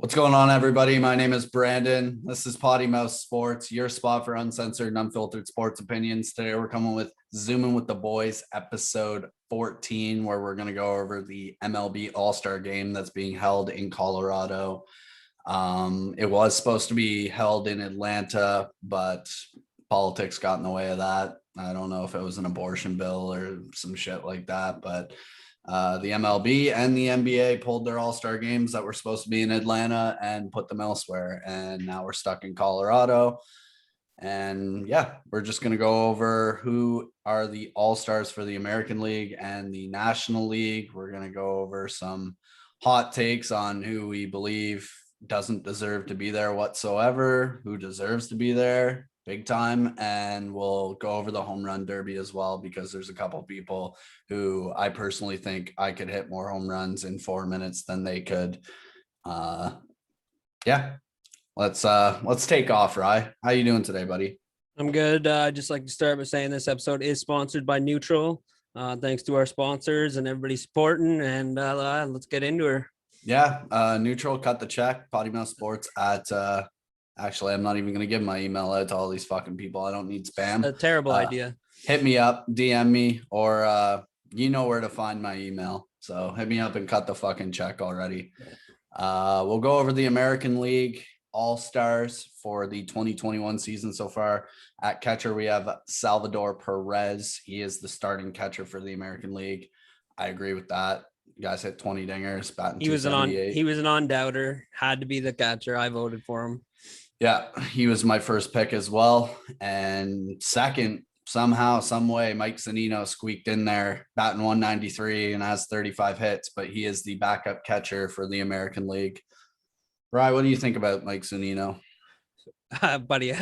What's going on, everybody? My name is Brandon. This is Potty Mouse Sports, your spot for uncensored and unfiltered sports opinions. Today, we're coming with Zoomin with the Boys, episode 14, where we're going to go over the MLB All-Star Game that's being held in Colorado. It was supposed to be held in Atlanta, but politics got in the way of that. I don't know if it was an abortion bill or some shit like that, but the MLB and the NBA pulled their all-star games that were supposed to be in Atlanta and put them elsewhere. And now we're stuck in Colorado. And yeah, we're just going to go over who are the all-stars for the American League and the National League. We're going to go over some hot takes on who we believe doesn't deserve to be there whatsoever, who deserves to be there big time, and we'll go over the home run derby as well, because there's a couple people who I personally think I could hit more home runs in 4 minutes than they could. Yeah, let's take off. Rye, how you doing today, buddy? I'm good. I'd just like to start by saying this episode is sponsored by Neutral. Thanks to our sponsors and everybody supporting, and let's get into her. Yeah, Neutral, cut the check. Potty Mouse Sports at actually, I'm not even going to give my email out to all these fucking people. I don't need spam. A terrible idea. Hit me up, DM me, or you know where to find my email. So hit me up and cut the fucking check already. We'll go over the American League All-Stars for the 2021 season so far. At catcher, we have Salvador Perez. He is the starting catcher for the American League. I agree with that. You guys hit 20 dingers, batting 278. He was an on-doubter. Had to be the catcher. I voted for him. Yeah, he was my first pick as well. And second, somehow, some way, Mike Zunino squeaked in there, batting 193 and has 35 hits, but he is the backup catcher for the American League. Ryan, what do you think about Mike Zunino? Buddy,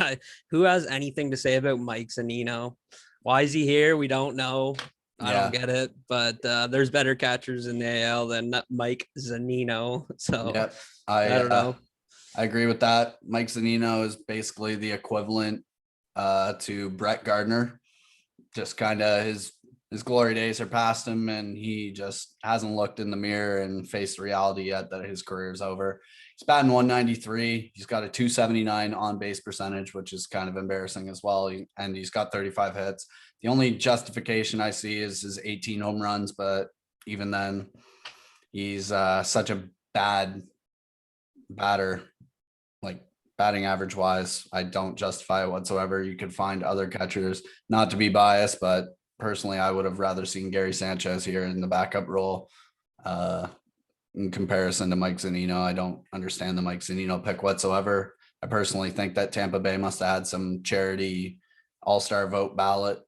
who has anything to say about Mike Zunino? Why is he here? We don't know. I don't get it, but there's better catchers in the AL than Mike Zunino. So yep, I don't know. I agree with that. Mike Zunino is basically the equivalent to Brett Gardner. Just kind of his glory days are past him, and he just hasn't looked in the mirror and faced reality yet that his career is over. He's batting 193. He's got a 279 on base percentage, which is kind of embarrassing as well. And he's got 35 hits. The only justification I see is his 18 home runs, but even then, he's such a bad batter. Like batting average wise, I don't justify it whatsoever. You could find other catchers, not to be biased, but personally, I would have rather seen Gary Sanchez here in the backup role in comparison to Mike Zunino. I don't understand the Mike Zunino pick whatsoever. I personally think that Tampa Bay must have had some charity all-star vote ballot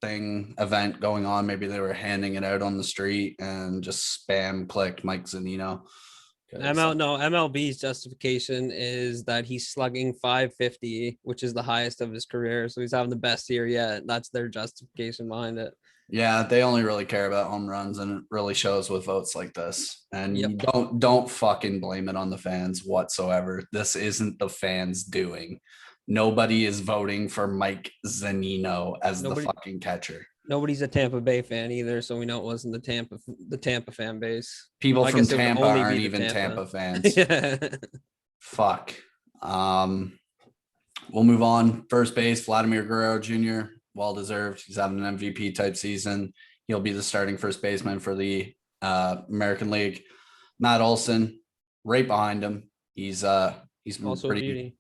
event going on. Maybe they were handing it out on the street and just spam clicked Mike Zunino. MLB's justification is that he's slugging 550, which is the highest of his career. So he's having the best year yet. That's their justification behind it. Yeah, they only really care about home runs, and it really shows with votes like this. And don't fucking blame it on the fans whatsoever. This isn't the fans doing. Nobody is voting for Mike Zunino as the fucking catcher. Nobody's a Tampa Bay fan either, so we know it wasn't the Tampa fan base. People from Tampa aren't even Tampa fans. Yeah. Fuck. We'll move on. First base, Vladimir Guerrero Jr., well-deserved. He's having an MVP type season. He'll be the starting first baseman for the American League. Matt Olson, right behind him. He's been also pretty beauty.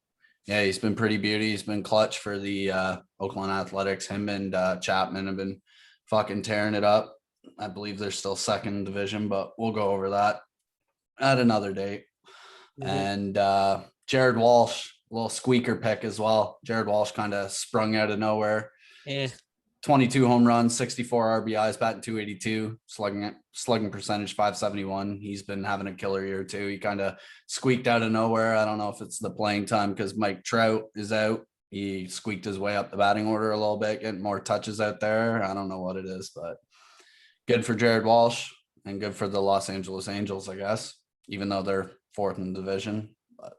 Yeah, he's been pretty beauty. He's been clutch for the Oakland Athletics. Him and Chapman have been fucking tearing it up. I believe they're still second division, but we'll go over that at another date. Mm-hmm. And Jared Walsh, a little squeaker pick as well. Jared Walsh kind of sprung out of nowhere. 22 home runs, 64 RBIs, batting 282, slugging percentage 571. He's been having a killer year too. He kind of squeaked out of nowhere. I don't know if it's the playing time because Mike Trout is out. He squeaked his way up the batting order a little bit, getting more touches out there. I don't know what it is, but good for Jared Walsh and good for the Los Angeles Angels, I guess, even though they're fourth in the division. But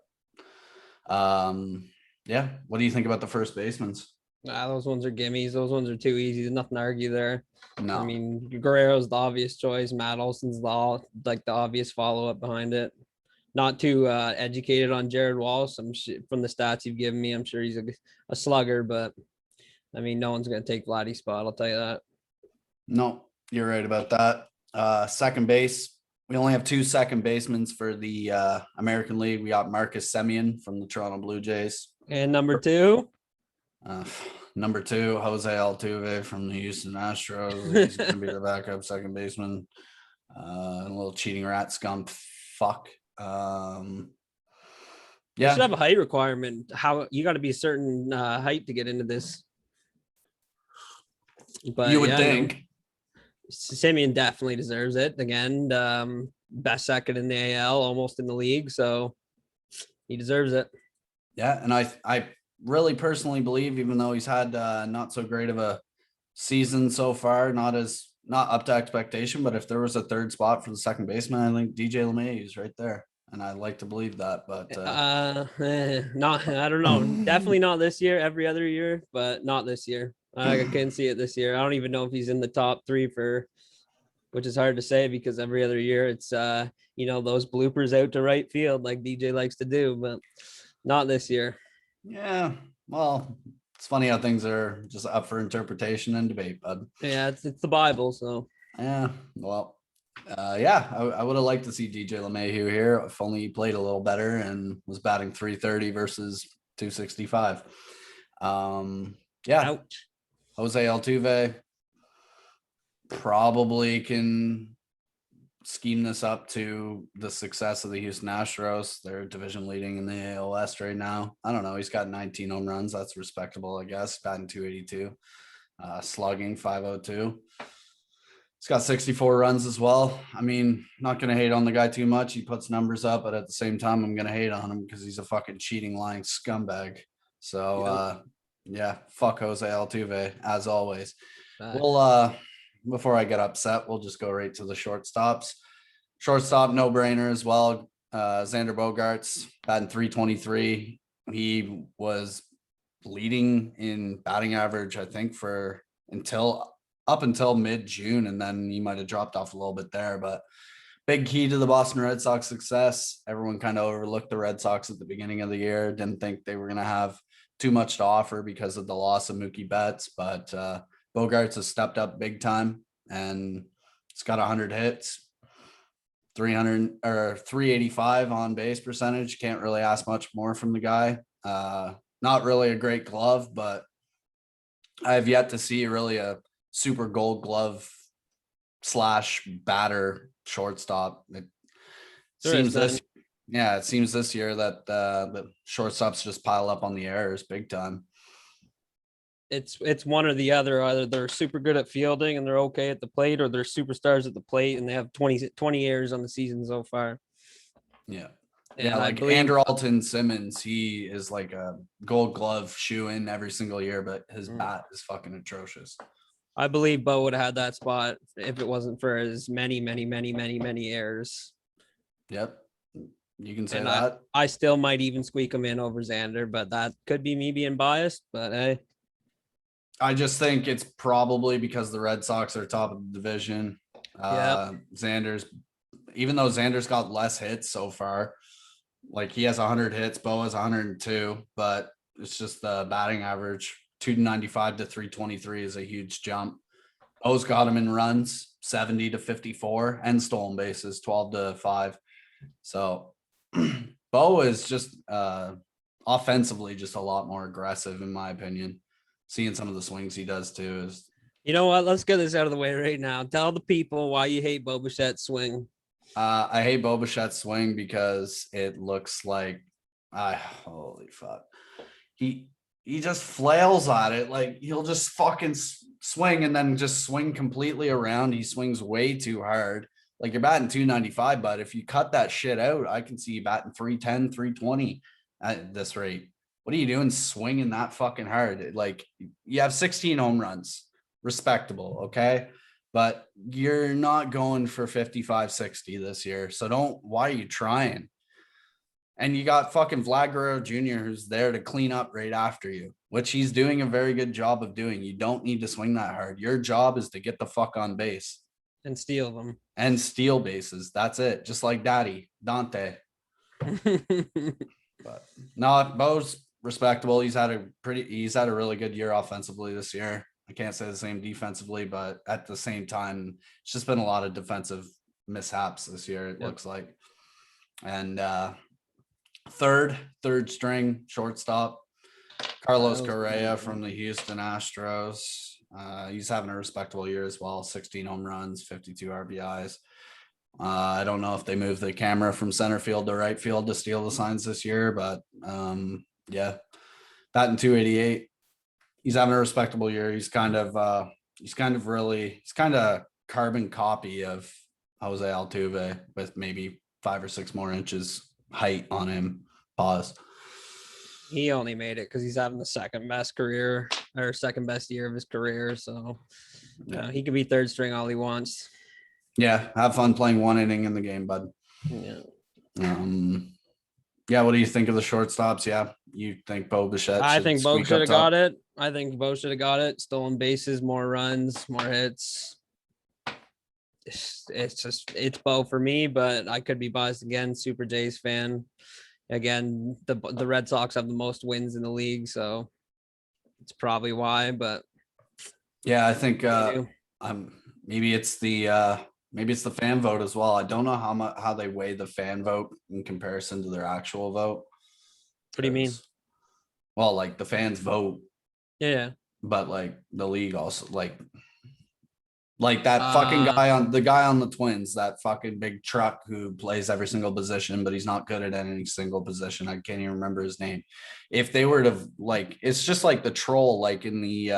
yeah, what do you think about the first basemen? Those ones are gimmies. Those ones are too easy. There's nothing to argue there. No. I mean, Guerrero's the obvious choice. Matt Olson's the obvious follow-up behind it. not too educated on Jared Wallace. From the stats you've given me, I'm sure he's a slugger, but I mean, no one's going to take Vladdy's spot. I'll tell you that. No, you're right about that. Second base. We only have 2 second basemen for the American League. We got Marcus Semien from the Toronto Blue Jays. And number 2. Number 2, Jose Altuve from the Houston Astros. He's going to be the backup second baseman. A little cheating rat scum fuck. You should have a height requirement. How you got to be a certain height to get into this. But you would think. Simeon definitely deserves it. Again, best second in the AL, almost in the league, so he deserves it. Yeah, and I really personally believe, even though he's had not so great of a season so far, not up to expectation, but if there was a third spot for the second baseman, I think DJ LeMay is right there. And I'd like to believe that, but not, I don't know. Definitely not this year, every other year, but not this year. I can't see it this year. I don't even know if he's in the top 3 which is hard to say because every other year it's those bloopers out to right field like DJ likes to do, but not this year. Yeah, well, it's funny how things are just up for interpretation and debate, bud. Yeah, it's the Bible, so yeah. Well, I would have liked to see DJ LeMahieu here if only he played a little better and was batting .330 versus .265. Ouch. Jose Altuve probably can scheme this up to the success of the Houston Astros. They're division leading in the AL West right now. I don't know. He's got 19 home runs. That's respectable, I guess. Batting .282, slugging .502. He's got 64 runs as well. I mean, not going to hate on the guy too much. He puts numbers up, but at the same time, I'm going to hate on him because he's a fucking cheating, lying scumbag. So, fuck Jose Altuve, as always. Well, before I get upset, we'll just go right to the shortstops. Shortstop, no-brainer as well. Xander Bogaerts, batting .323. He was leading in batting average, I think, up until mid-June, and then he might have dropped off a little bit there, but big key to the Boston Red Sox success. Everyone kind of overlooked the Red Sox at the beginning of the year, didn't think they were going to have too much to offer because of the loss of Mookie Betts, but Bogaerts has stepped up big time, and it's got 100 hits, 385 on base percentage. Can't really ask much more from the guy. Not really a great glove, but I have yet to see really a super Gold Glove / batter shortstop. It seems this year that the shortstops just pile up on the errors big time. It's one or the other. Either they're super good at fielding and they're okay at the plate, or they're superstars at the plate and they have 20 errors on the season so far. Yeah. And yeah, like Andrelton Simmons, he is like a Gold Glove shoe-in every single year, but his bat is fucking atrocious. I believe Bo would have had that spot if it wasn't for his many errors. Yep. You can say that. I still might even squeak him in over Xander, but that could be me being biased. But hey. I just think it's probably because the Red Sox are top of the division. Xander's, even though Xander's got less hits so far, like he has 100 hits, Bo has 102, but it's just the batting average. 295 to 323 is a huge jump. Bo's got him in runs, 70 to 54, and stolen bases, 12 to 5. So Bo is just offensively just a lot more aggressive, in my opinion. Seeing some of the swings he does too is. You know what? Let's get this out of the way right now. Tell the people why you hate Bo Bichette's swing. I hate Bo Bichette's swing because it looks like, holy fuck, he just flails at it. Like he'll just fucking swing and then just swing completely around. He swings way too hard. Like you're batting 295, but if you cut that shit out, I can see you batting 310, 320 at this rate. What are you doing swinging that fucking hard? Like you have 16 home runs, respectable. Okay. But you're not going for 55, 60 this year. So why are you trying? And you got fucking Vlad Guerrero Jr. who's there to clean up right after you, which he's doing a very good job of doing. You don't need to swing that hard. Your job is to get the fuck on base. And steal them. And steal bases. That's it. Just like Daddy, Dante. But no, Bo's respectable. He's had a really good year offensively this year. I can't say the same defensively, but at the same time, it's just been a lot of defensive mishaps this year, it looks like. And third string shortstop, Carlos Correa from the Houston Astros. He's having a respectable year as well. 16 home runs, 52 RBIs. I don't know if they moved the camera from center field to right field to steal the signs this year, but yeah, batting 288. He's having a respectable year. He's kind of carbon copy of Jose Altuve with maybe 5 or 6 more inches height on him. Pause. He only made it because he's having the second best year of his career. So he can be third string all he wants. Yeah, have fun playing one inning in the game, bud. Yeah. Yeah, what do you think of the shortstops? Yeah, you think Bo Bichette? I think Bo should have got it. Stolen bases, more runs, more hits. It's Bo for me, but I could be biased again. Super Jays fan. Again, the Red Sox have the most wins in the league, so it's probably why. But yeah, I think maybe it's the fan vote as well. I don't know how they weigh the fan vote in comparison to their actual vote. What do you mean? Well, like the fans vote. Yeah. But like the league also like that fucking guy on the Twins, that fucking big truck who plays every single position, but he's not good at any single position. I can't even remember his name. If they were to it's just like the troll, like in the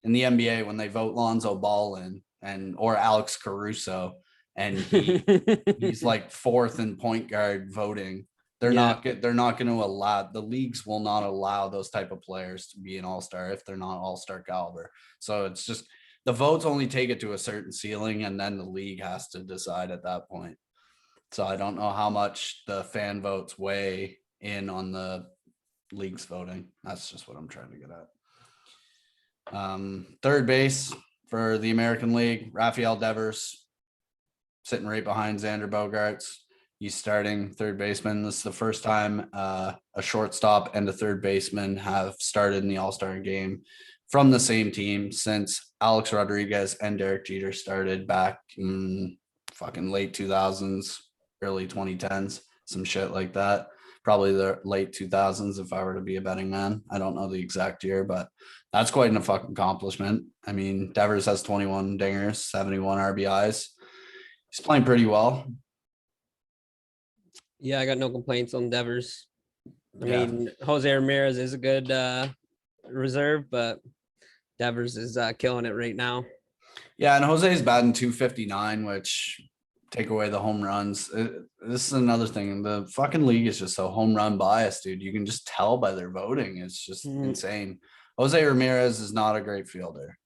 NBA when they vote Lonzo Ball in or Alex Caruso, and he's like 4th in point guard voting. They're not going to allow, the leagues will not allow those type of players to be an all-star if they're not all-star caliber. So it's just the votes only take it to a certain ceiling, and then the league has to decide at that point. So I don't know how much the fan votes weigh in on the league's voting. That's just what I'm trying to get at. Third base for the American League, Rafael Devers, sitting right behind Xander Bogaerts. He's starting third baseman. This is the first time a shortstop and a third baseman have started in the All-Star game from the same team since Alex Rodriguez and Derek Jeter started back in fucking late 2000s, early 2010s, some shit like that. Probably the late 2000s if I were to be a betting man. I don't know the exact year, but that's quite a fucking accomplishment. I mean, Devers has 21 dingers, 71 RBIs. He's playing pretty well. Yeah, I got no complaints on Devers. I mean, Jose Ramirez is a good reserve, but Devers is killing it right now. Yeah, and Jose's batting 259, which take away the home runs. This is another thing. The fucking league is just so home run biased, dude. You can just tell by their voting. It's just insane. Jose Ramirez is not a great fielder.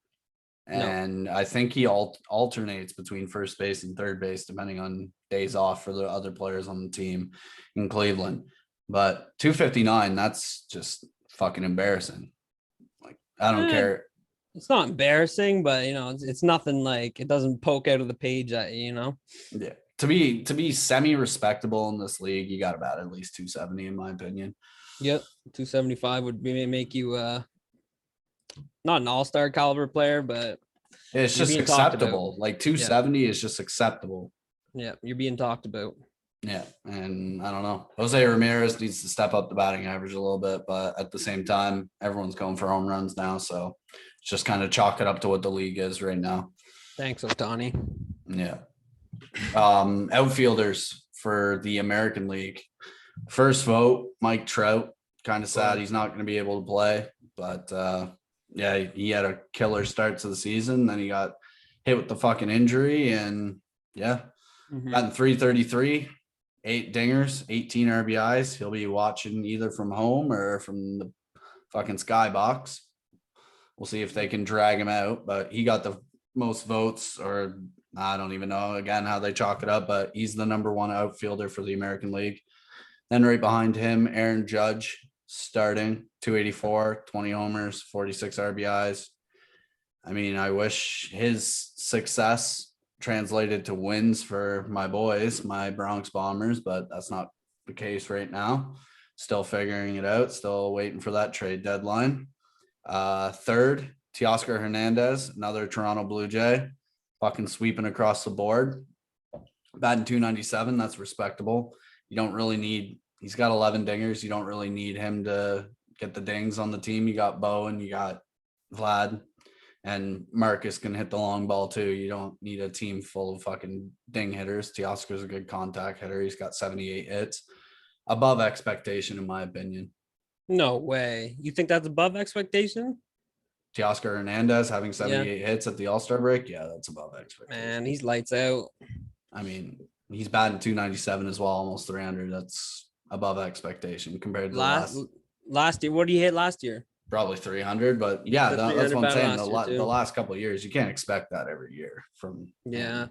And I think he alternates between first base and third base, depending on days off for the other players on the team in Cleveland. But 259, that's just fucking embarrassing. Like, I don't care. It's not embarrassing, but it's nothing like it doesn't poke out of the page at you. Yeah. To be semi-respectable in this league, you got to bat at least 270, in my opinion. Yep. 275 would make you not an all-star caliber player, but it's just acceptable. Like 270 is just acceptable. Yeah, you're being talked about. Yeah, and I don't know. Jose Ramirez needs to step up the batting average a little bit, but at the same time, everyone's going for home runs now, so just kind of chalk it up to what the league is right now. Thanks, Ohtani. Yeah. Outfielders for the American League. First vote, Mike Trout. Kind of sad he's not going to be able to play, but yeah, he had a killer start to the season. Then he got hit with the fucking injury, and gotten 333, 8 dingers, 18 RBIs. He'll be watching either from home or from the fucking skybox. We'll see if they can drag him out, but he got the most votes, or I don't even know again how they chalk it up, but he's the number 1 outfielder for the American League. Then right behind him, Aaron Judge, starting 284, 20 homers, 46 RBIs. I mean, I wish his success translated to wins for my boys, my Bronx Bombers, but that's not the case right now. Still figuring it out. Still waiting for that trade deadline. Third, Teoscar Hernandez, another Toronto Blue Jay, fucking sweeping across the board. Batting 297, that's respectable. You don't really need, he's got 11 dingers. You don't really need him to get the dings on the team. You got Bo and you got Vlad, and Marcus can hit the long ball too. You don't need a team full of fucking ding hitters. Teoscar's a good contact hitter. He's got 78 hits. Above expectation, in my opinion. No way. You think that's above expectation? Teoscar Hernandez having 78 hits at the All-Star break. Yeah, that's above expectation. Man, he's lights out. I mean, he's batting 297 as well, almost 300. That's above expectation compared to last year. What did he hit last year? Probably 300, but yeah, that's what I'm saying. The last couple of years, you can't expect that every year from him.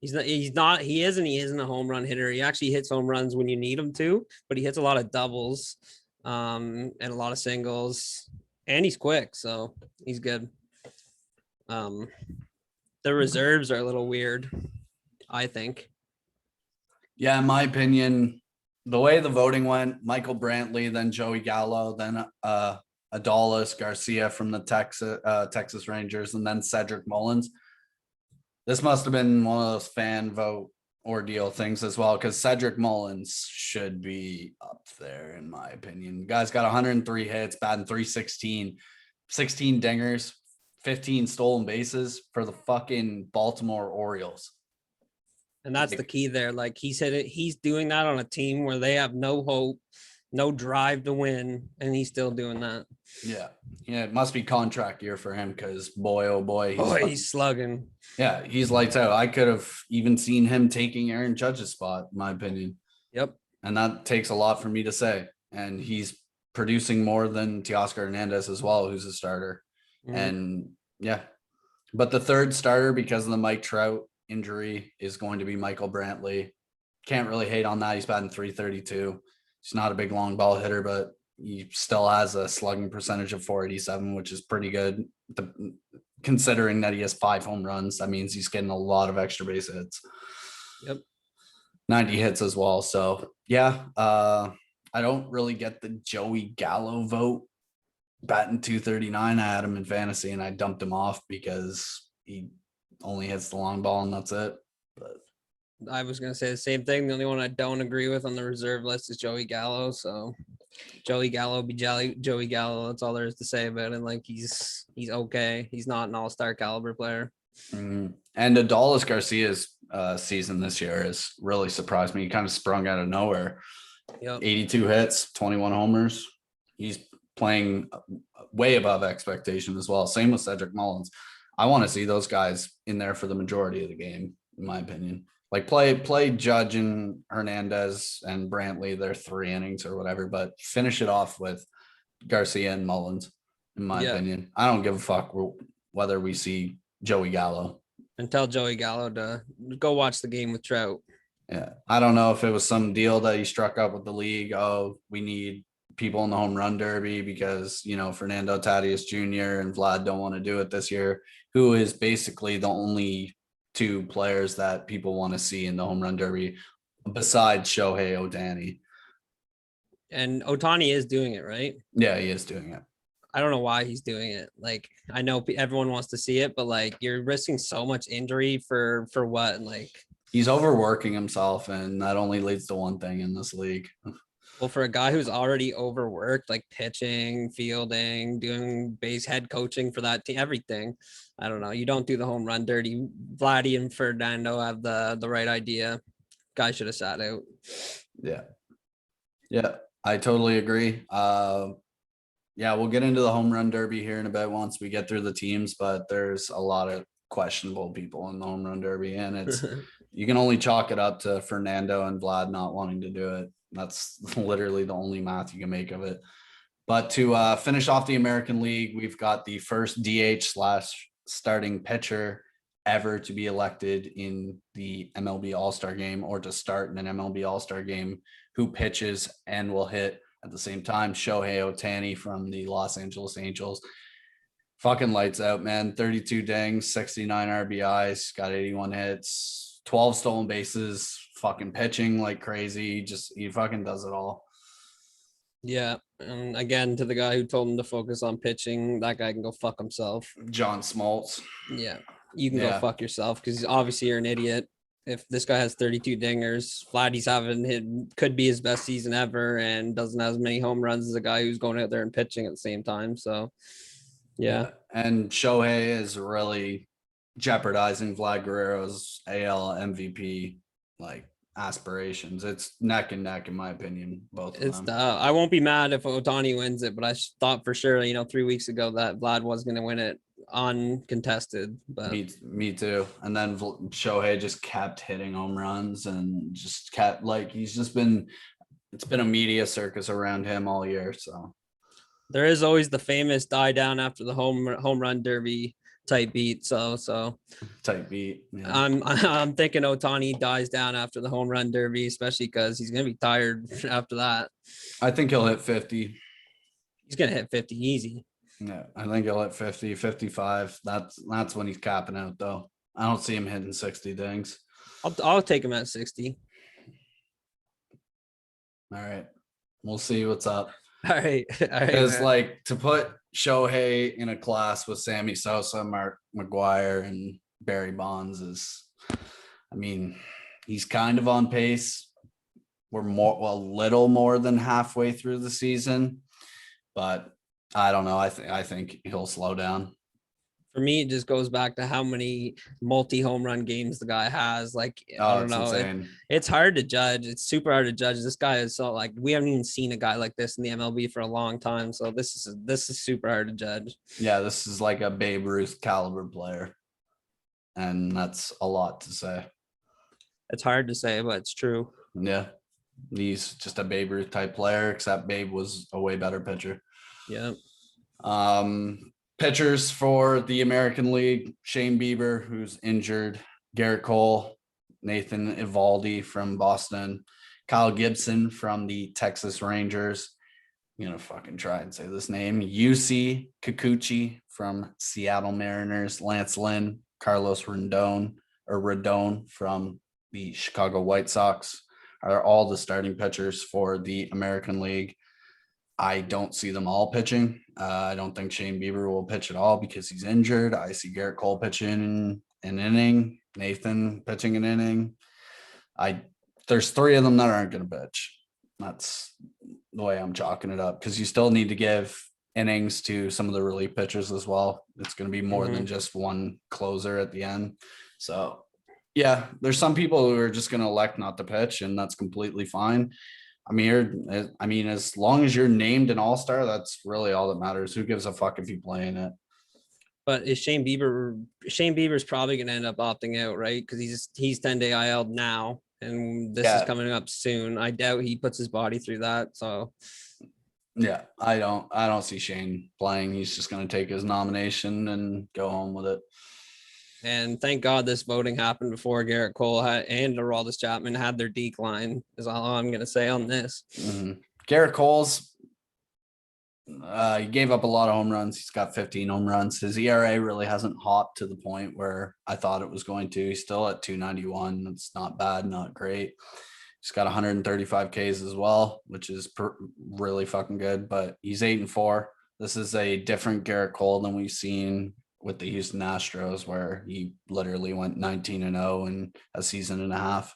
He isn't a home run hitter. He actually hits home runs when you need him to, but he hits a lot of doubles and a lot of singles, and he's quick, so he's good. The reserves are a little weird, I think. Yeah, in my opinion, the way the voting went, Michael Brantley, then Joey Gallo, then Adolis Garcia from the Texas Rangers, and then Cedric Mullins. This must have been one of those fan vote ordeal things as well, because Cedric Mullins should be up there, in my opinion. The guy's got 103 hits, batting 316, 16 dingers, 15 stolen bases for the fucking Baltimore Orioles. And that's the key there. Like he said, he's doing that on a team where they have no hope, no drive to win, and he's still doing that. Yeah, it must be contract year for him, because boy, oh boy, he's slugging. Yeah, he's lights out. I could have even seen him taking Aaron Judge's spot, in my opinion. Yep. And that takes a lot for me to say. And he's producing more than Teoscar Hernandez as well, who's a starter. Mm-hmm. And yeah, but the third starter, because of the Mike Trout injury, is going to be Michael Brantley. Can't really hate on that. He's batting 332. He's not a big long ball hitter, but he still has a slugging percentage of 487, which is pretty good. Considering that he has 5 home runs, that means he's getting a lot of extra base hits. Yep. 90 hits as well. So yeah, I don't really get the Joey Gallo vote. Batting 239, I had him in fantasy and I dumped him off because he only hits the long ball and that's it. But I was going to say the same thing. The only one I don't agree with on the reserve list is Joey Gallo. So Joey Gallo be Joey Gallo. That's all there is to say about it. Like he's okay. He's not an all-star caliber player. Mm-hmm. And Adolis Garcia's season this year has really surprised me. He kind of sprung out of nowhere. Yep. 82 hits, 21 homers. He's playing way above expectation as well. Same with Cedric Mullins. I want to see those guys in there for the majority of the game, in my opinion. Like play Judge and Hernandez and Brantley their 3 innings or whatever, but finish it off with Garcia and Mullins, in my opinion. I don't give a fuck whether we see Joey Gallo. And tell Joey Gallo to go watch the game with Trout. Yeah. I don't know if it was some deal that he struck up with the league. Oh, we need people in the home run derby because, Fernando Tatis Jr. and Vlad don't want to do it this year, who is basically the only 2 players that people want to see in the home run derby besides Shohei Ohtani. And Ohtani is doing it, right? Yeah, he is doing it. I don't know why he's doing it. Like, I know everyone wants to see it, but like you're risking so much injury for what? And like he's overworking himself, and that only leads to one thing in this league. Well, for a guy who's already overworked, like pitching, fielding, doing head coaching for that team, everything. I don't know. You don't do the home run dirty. Vladdy and Fernando have the right idea. Guy should have sat out. Yeah, I totally agree. We'll get into the home run derby here in a bit once we get through the teams, but there's a lot of questionable people in the home run derby, and it's you can only chalk it up to Fernando and Vlad not wanting to do it. That's literally the only math you can make of it. But to finish off the American League, we've got the first DH/starting pitcher ever to be elected in the MLB All-Star Game, or to start in an MLB All-Star Game, who pitches and will hit at the same time. Shohei Ohtani from the Los Angeles Angels. Fucking lights out, man. 32 dings, 69 RBIs, got 81 hits, 12 stolen bases, fucking pitching like crazy. He fucking does it all. Yeah. And again, to the guy who told him to focus on pitching, that guy can go fuck himself. John Smoltz. Yeah. You can go fuck yourself because obviously you're an idiot. If this guy has 32 dingers, Vladdy's could be his best season ever and doesn't have as many home runs as a guy who's going out there and pitching at the same time. So, yeah. And Shohei is really jeopardizing Vlad Guerrero's AL MVP like aspirations. It's neck and neck, in my opinion. Both of them. I won't be mad if Ohtani wins it, but I thought for sure, 3 weeks ago that Vlad was going to win it uncontested. But me too. And then Shohei just kept hitting home runs and just kept it's been a media circus around him all year. So there is always the famous die down after the home run derby type beat. So type beat. Yeah. I'm thinking Ohtani dies down after the home run derby, especially because he's gonna be tired after that. I think he'll hit 50. He's gonna hit 50 easy. Yeah, I think he'll hit 50, 55. That's when he's capping out though. I don't see him hitting 60 dings. I'll take him at 60. All right. We'll see what's up. All right. Because to put Shohei in a class with Sammy Sosa, Mark McGuire, and Barry Bonds he's kind of on pace. We're a little more than halfway through the season, but I don't know. I think he'll slow down. For me, it just goes back to how many multi-home run games the guy has. I don't know. It's hard to judge. It's super hard to judge. This guy is so we haven't even seen a guy like this in the MLB for a long time. So this is super hard to judge. Yeah, this is like a Babe Ruth caliber player. And that's a lot to say. It's hard to say, but it's true. Yeah. He's just a Babe Ruth type player, except Babe was a way better pitcher. Yeah. Pitchers for the American League: Shane Bieber, who's injured, Garrett Cole, Nathan Eovaldi from Boston, Kyle Gibson from the Texas Rangers. I'm gonna fucking try and say this name. UC Kikuchi from Seattle Mariners, Lance Lynn, Carlos Rodon from the Chicago White Sox are all the starting pitchers for the American League. I don't see them all pitching. I don't think Shane Bieber will pitch at all because he's injured. I see Garrett Cole pitching an inning, Nathan pitching an inning. There's 3 of them that aren't going to pitch. That's the way I'm chalking it up, because you still need to give innings to some of the relief pitchers as well. It's going to be more than just one closer at the end. So, yeah, there's some people who are just going to elect not to pitch, and that's completely fine. As long as you're named an all-star, that's really all that matters. Who gives a fuck if you play in it? But is Shane Bieber's probably going to end up opting out, right? Because he's 10-day IL now, and this is coming up soon. I doubt he puts his body through that. So, yeah, I don't see Shane playing. He's just going to take his nomination and go home with it. And thank God this voting happened before Garrett Cole and Aroldis Chapman had their decline, is all I'm going to say on this. Mm-hmm. Garrett Cole's, he gave up a lot of home runs. He's got 15 home runs. His ERA really hasn't hopped to the point where I thought it was going to. He's still at 291. It's not bad, not great. He's got 135 Ks as well, which is really fucking good, but he's 8-4. This is a different Garrett Cole than we've seen with the Houston Astros, where he literally went 19-0 in a season and a half.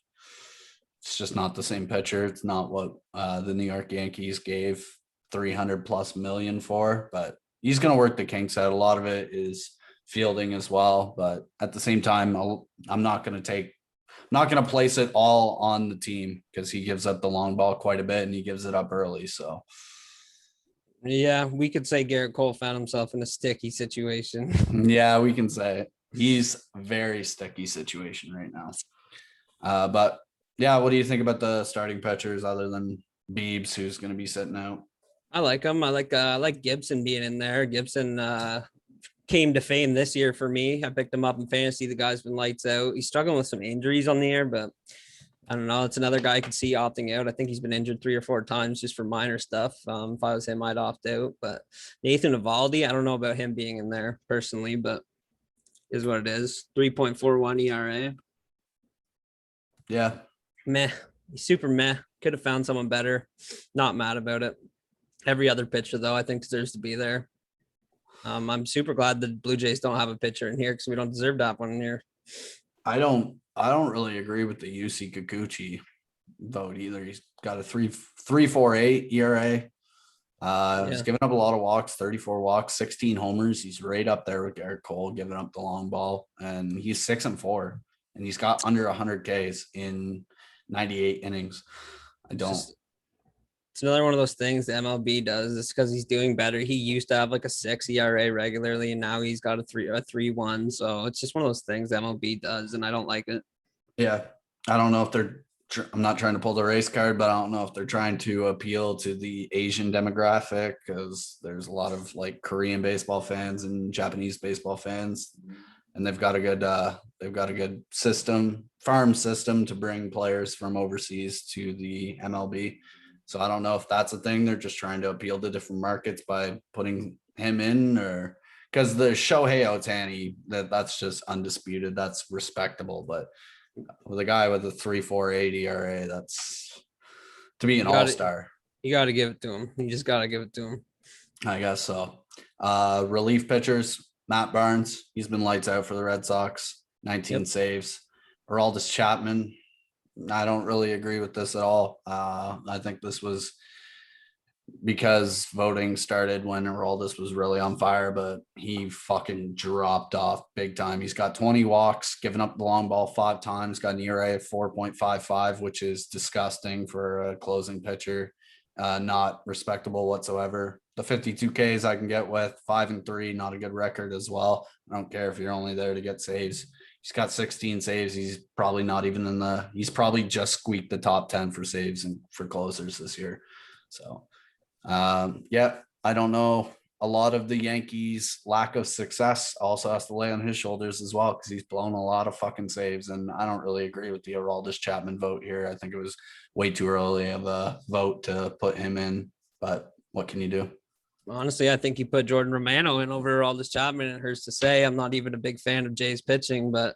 It's just not the same pitcher. It's not what the New York Yankees gave $300+ million for, but he's going to work the kinks out. A lot of it is fielding as well, but at the same time, I'm not going to place it all on the team, because he gives up the long ball quite a bit and he gives it up early. So, yeah, we could say Garrett Cole found himself in a sticky situation. Yeah, we can say it. He's a very sticky situation right now. But yeah, what do you think about the starting pitchers other than Biebs, who's going to be sitting out? I like him. I like Gibson being in there. Gibson came to fame this year for me. I picked him up in fantasy. The guy's been lights out. He's struggling with some injuries on the air, but I don't know. It's another guy I could see opting out. I think he's been injured 3 or 4 times just for minor stuff. If I was him, I'd opt out. But Nathan Eovaldi, I don't know about him being in there personally, but is what it is. 3.41 ERA. Yeah. Meh. He's super meh. Could have found someone better. Not mad about it. Every other pitcher, though, I think deserves to be there. I'm super glad the Blue Jays don't have a pitcher in here because we don't deserve that one in here. I don't really agree with the UC Kikuchi vote either. He's got a 3.48 ERA. He's given up a lot of walks, 34 walks, 16 homers. He's right up there with Garrett Cole, giving up the long ball, and he's 6-4, and he's got under 100 Ks in 98 innings. It's another one of those things the MLB does. It's because he's doing better. He used to have like a 6 ERA regularly, and now he's got a 3.1. So it's just one of those things the MLB does, and I don't like it. Yeah, I don't know if they're. I'm not trying to pull the race card, but I don't know if they're trying to appeal to the Asian demographic because there's a lot of like Korean baseball fans and Japanese baseball fans, and they've got a good farm system to bring players from overseas to the MLB. So I don't know if that's a thing. They're just trying to appeal to different markets by putting him in, or because the Shohei Ohtani, that's just undisputed. That's respectable. But with a guy with a 3.48 ERA, that's to be an all-star. You got to give it to him. You just got to give it to him. I guess so. Relief pitchers, Matt Barnes. He's been lights out for the Red Sox. 19 saves. Aroldis Chapman. I don't really agree with this at all. I think this was because voting started when Aroldis was really on fire, but he fucking dropped off big time. He's got 20 walks, given up the long ball 5 times, got an ERA of 4.55, which is disgusting for a closing pitcher. Not respectable whatsoever. The 52 Ks I can get with, 5-3, not a good record as well. I don't care if you're only there to get saves. He's got 16 saves. He's probably not even he's probably just squeaked the top 10 for saves and for closers this year. So, I don't know. A lot of the Yankees' lack of success also has to lay on his shoulders as well, because he's blown a lot of fucking saves. And I don't really agree with the Aroldis Chapman vote here. I think it was way too early of a vote to put him in, but what can you do? Honestly, I think you put Jordan Romano in over Aroldis Chapman. It hurts to say. I'm not even a big fan of Jay's pitching, but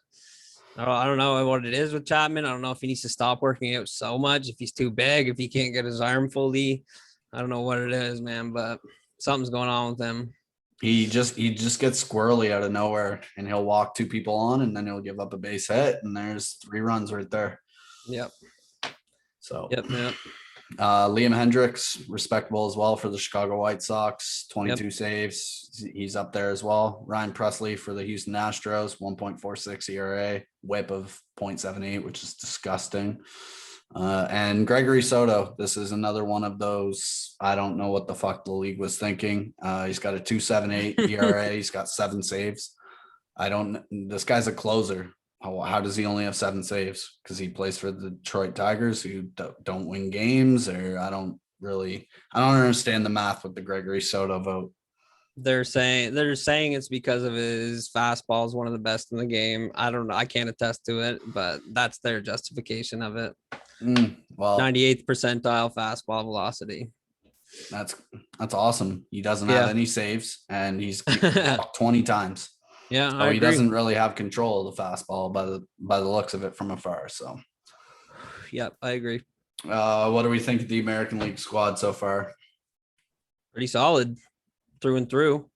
I don't know what it is with Chapman. I don't know if he needs to stop working out so much, if he's too big, if he can't get his arm fully. I don't know what it is, man, but something's going on with him. He just gets squirrely out of nowhere, and he'll walk 2 people on, and then he'll give up a base hit, and there's 3 runs right there. Yep. So yep. Liam Hendricks, respectable as well for the Chicago White Sox, 22 saves. He's up there as well. Ryan Presley for the Houston Astros, 1.46 ERA, whip of 0.78, which is disgusting. And Gregory Soto, this is another one of those, I don't know what the fuck the league was thinking. He's got a 2.78 ERA. He's got 7 saves. This guy's a closer. How does he only have 7 saves? Because he plays for the Detroit Tigers, who don't win games, or I don't understand the math with the Gregory Soto vote. They're saying it's because of his fastball is one of the best in the game. I don't know. I can't attest to it, but that's their justification of it. Well, 98th percentile fastball velocity. That's awesome. He doesn't have any saves, and he's 20 times. Yeah, so he doesn't really have control of the fastball by the looks of it from afar. So, yep, I agree. What do we think of the American League squad so far? Pretty solid, through and through.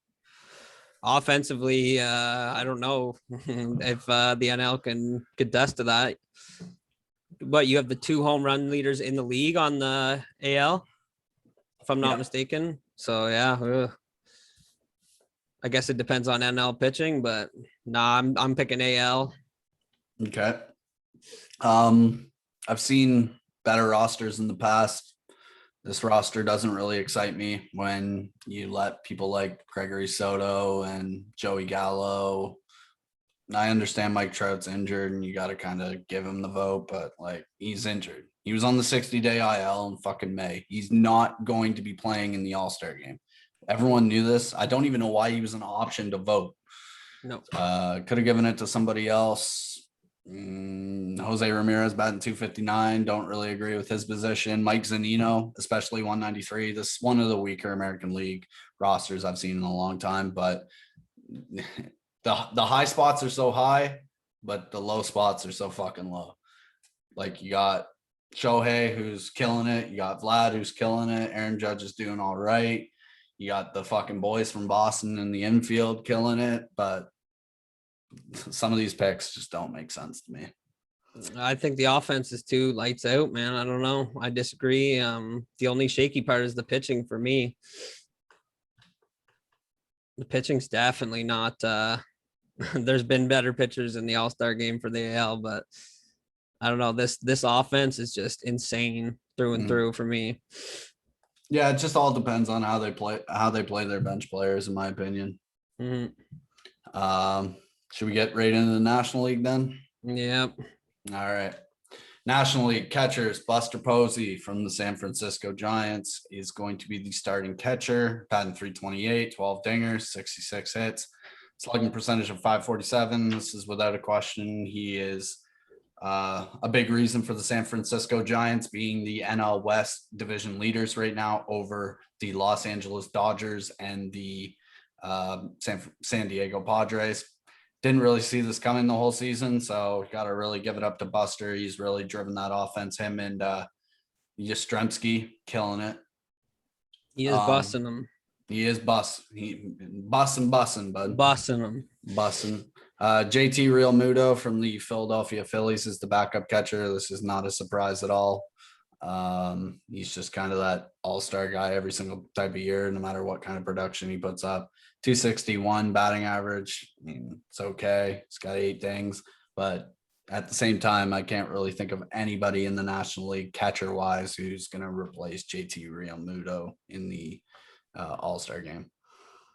Offensively, I don't know if the NL can contest to that. But you have the 2 home run leaders in the league on the AL, if I'm not mistaken. So yeah. I guess it depends on NL pitching, but I'm picking AL. Okay. I've seen better rosters in the past. This roster doesn't really excite me when you let people like Gregory Soto and Joey Gallo. I understand Mike Trout's injured and you got to kind of give him the vote, but like, he's injured. He was on the 60-day IL in fucking May. He's not going to be playing in the All-Star game. Everyone knew this. I don't even know why he was an option to vote. No. Could have given it to somebody else. Jose Ramirez batting 259. Don't really agree with his position. Mike Zunino, especially 193. This is one of the weaker American League rosters I've seen in a long time, but the high spots are so high, but the low spots are so fucking low. Like you got Shohei who's killing it. You got Vlad who's killing it. Aaron Judge is doing all right. You got the fucking boys from Boston in the infield killing it. But some of these picks just don't make sense to me. I think the offense is too lights out, man. I don't know. I disagree. The only shaky part is the pitching for me. The pitching's definitely not there's been better pitchers in the All-Star game for the AL, but I don't know. This offense is just insane through and through for me. Yeah, it just all depends on how they play their bench players, in my opinion. Should we get right into the National League then? Yep. All right. National League catchers, Buster Posey from the San Francisco Giants is going to be the starting catcher, batting .328, 12 dingers, 66 hits, slugging percentage of .547. This is without a question. He is a big reason for the San Francisco Giants being the NL West division leaders right now over the Los Angeles Dodgers and the San Diego Padres. Didn't really see this coming the whole season, so got to really give it up to Buster. He's really driven that offense. Him and Yastrzemski killing it. He is bussing them. He is bussing, bud. Bussing them. Bussing. JT Realmuto from the Philadelphia Phillies is the backup catcher. This is not a surprise at all. He's just kind of that all-star guy every single type of year, no matter what kind of production he puts up. 261 batting average. I mean, it's okay. It's got 8 things, but at the same time, I can't really think of anybody in the National League catcher-wise who's going to replace JT Realmuto in the All-Star game.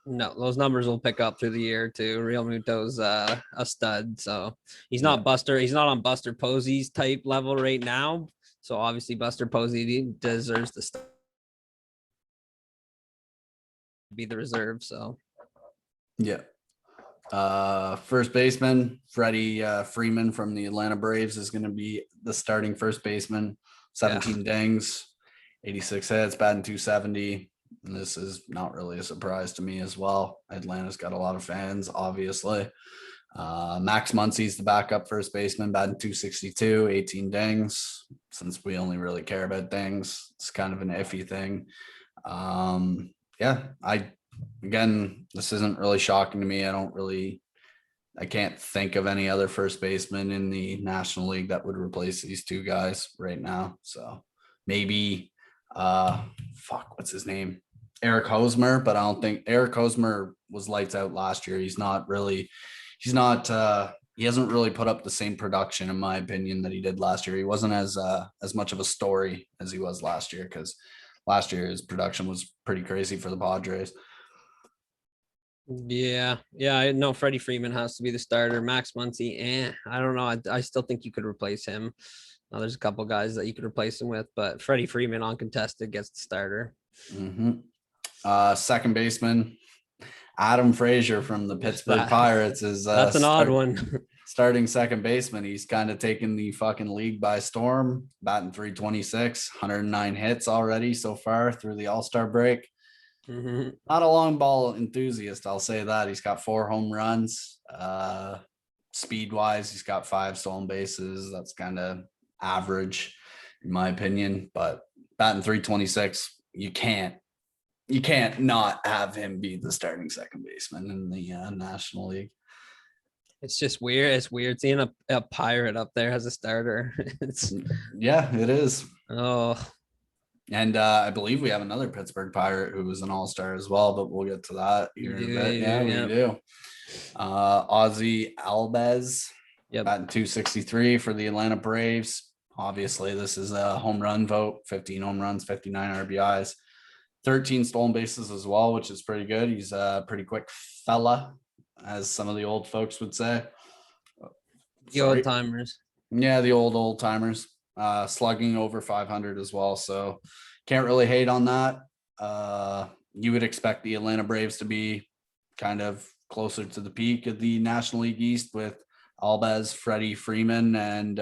No, those numbers will pick up through the year too. Realmuto's a stud, so he's not Buster. He's not on Buster Posey's type level right now. So obviously, Buster Posey deserves to be the reserve. So, yeah. First baseman Freddie Freeman from the Atlanta Braves is going to be the starting first baseman. 17 dings, 86 hits, batting .270. And this is not really a surprise to me as well. Atlanta's got a lot of fans, obviously. Max Muncy's the backup first baseman, batting .262, 18 dings. Since we only really care about dings, it's kind of an iffy thing. Again, this isn't really shocking to me. I can't think of any other first baseman in the National League that would replace these two guys right now. So maybe, what's his name? Eric Hosmer, but I don't think Eric Hosmer was lights out last year. He hasn't really put up the same production, in my opinion, that he did last year. He wasn't as much of a story as he was last year, because last year his production was pretty crazy for the Padres. Yeah, I know Freddie Freeman has to be the starter. Max Muncy, I don't know. I still think you could replace him. There's a couple guys that you could replace him with, but Freddie Freeman uncontested gets the starter. Second baseman Adam Frazier from the Pittsburgh Pirates is that's an odd one. Starting second baseman. He's kind of taken the fucking league by storm, batting .326, 109 hits already so far through the All-Star break. Not a long ball enthusiast, I'll say that. He's got 4 home runs. Speed wise, he's got 5 stolen bases. That's kind of average in my opinion, but batting .326, you can't not have him be the starting second baseman in the National League. It's just weird. It's weird seeing a Pirate up there as a starter. Yeah, it is. Oh. And I believe we have another Pittsburgh Pirate who was an all-star as well, but we'll get to that here in a bit. Yeah, we do. Ozzy Albies, batting .263 for the Atlanta Braves. Obviously, this is a home run vote, 15 home runs, 59 RBIs, 13 stolen bases as well, which is pretty good. He's a pretty quick fella, as some of the old folks would say. The old timers. Yeah, the old timers. Slugging over 500 as well, so can't really hate on that. You would expect the Atlanta Braves to be kind of closer to the peak of the National League East with Albies, Freddie Freeman, and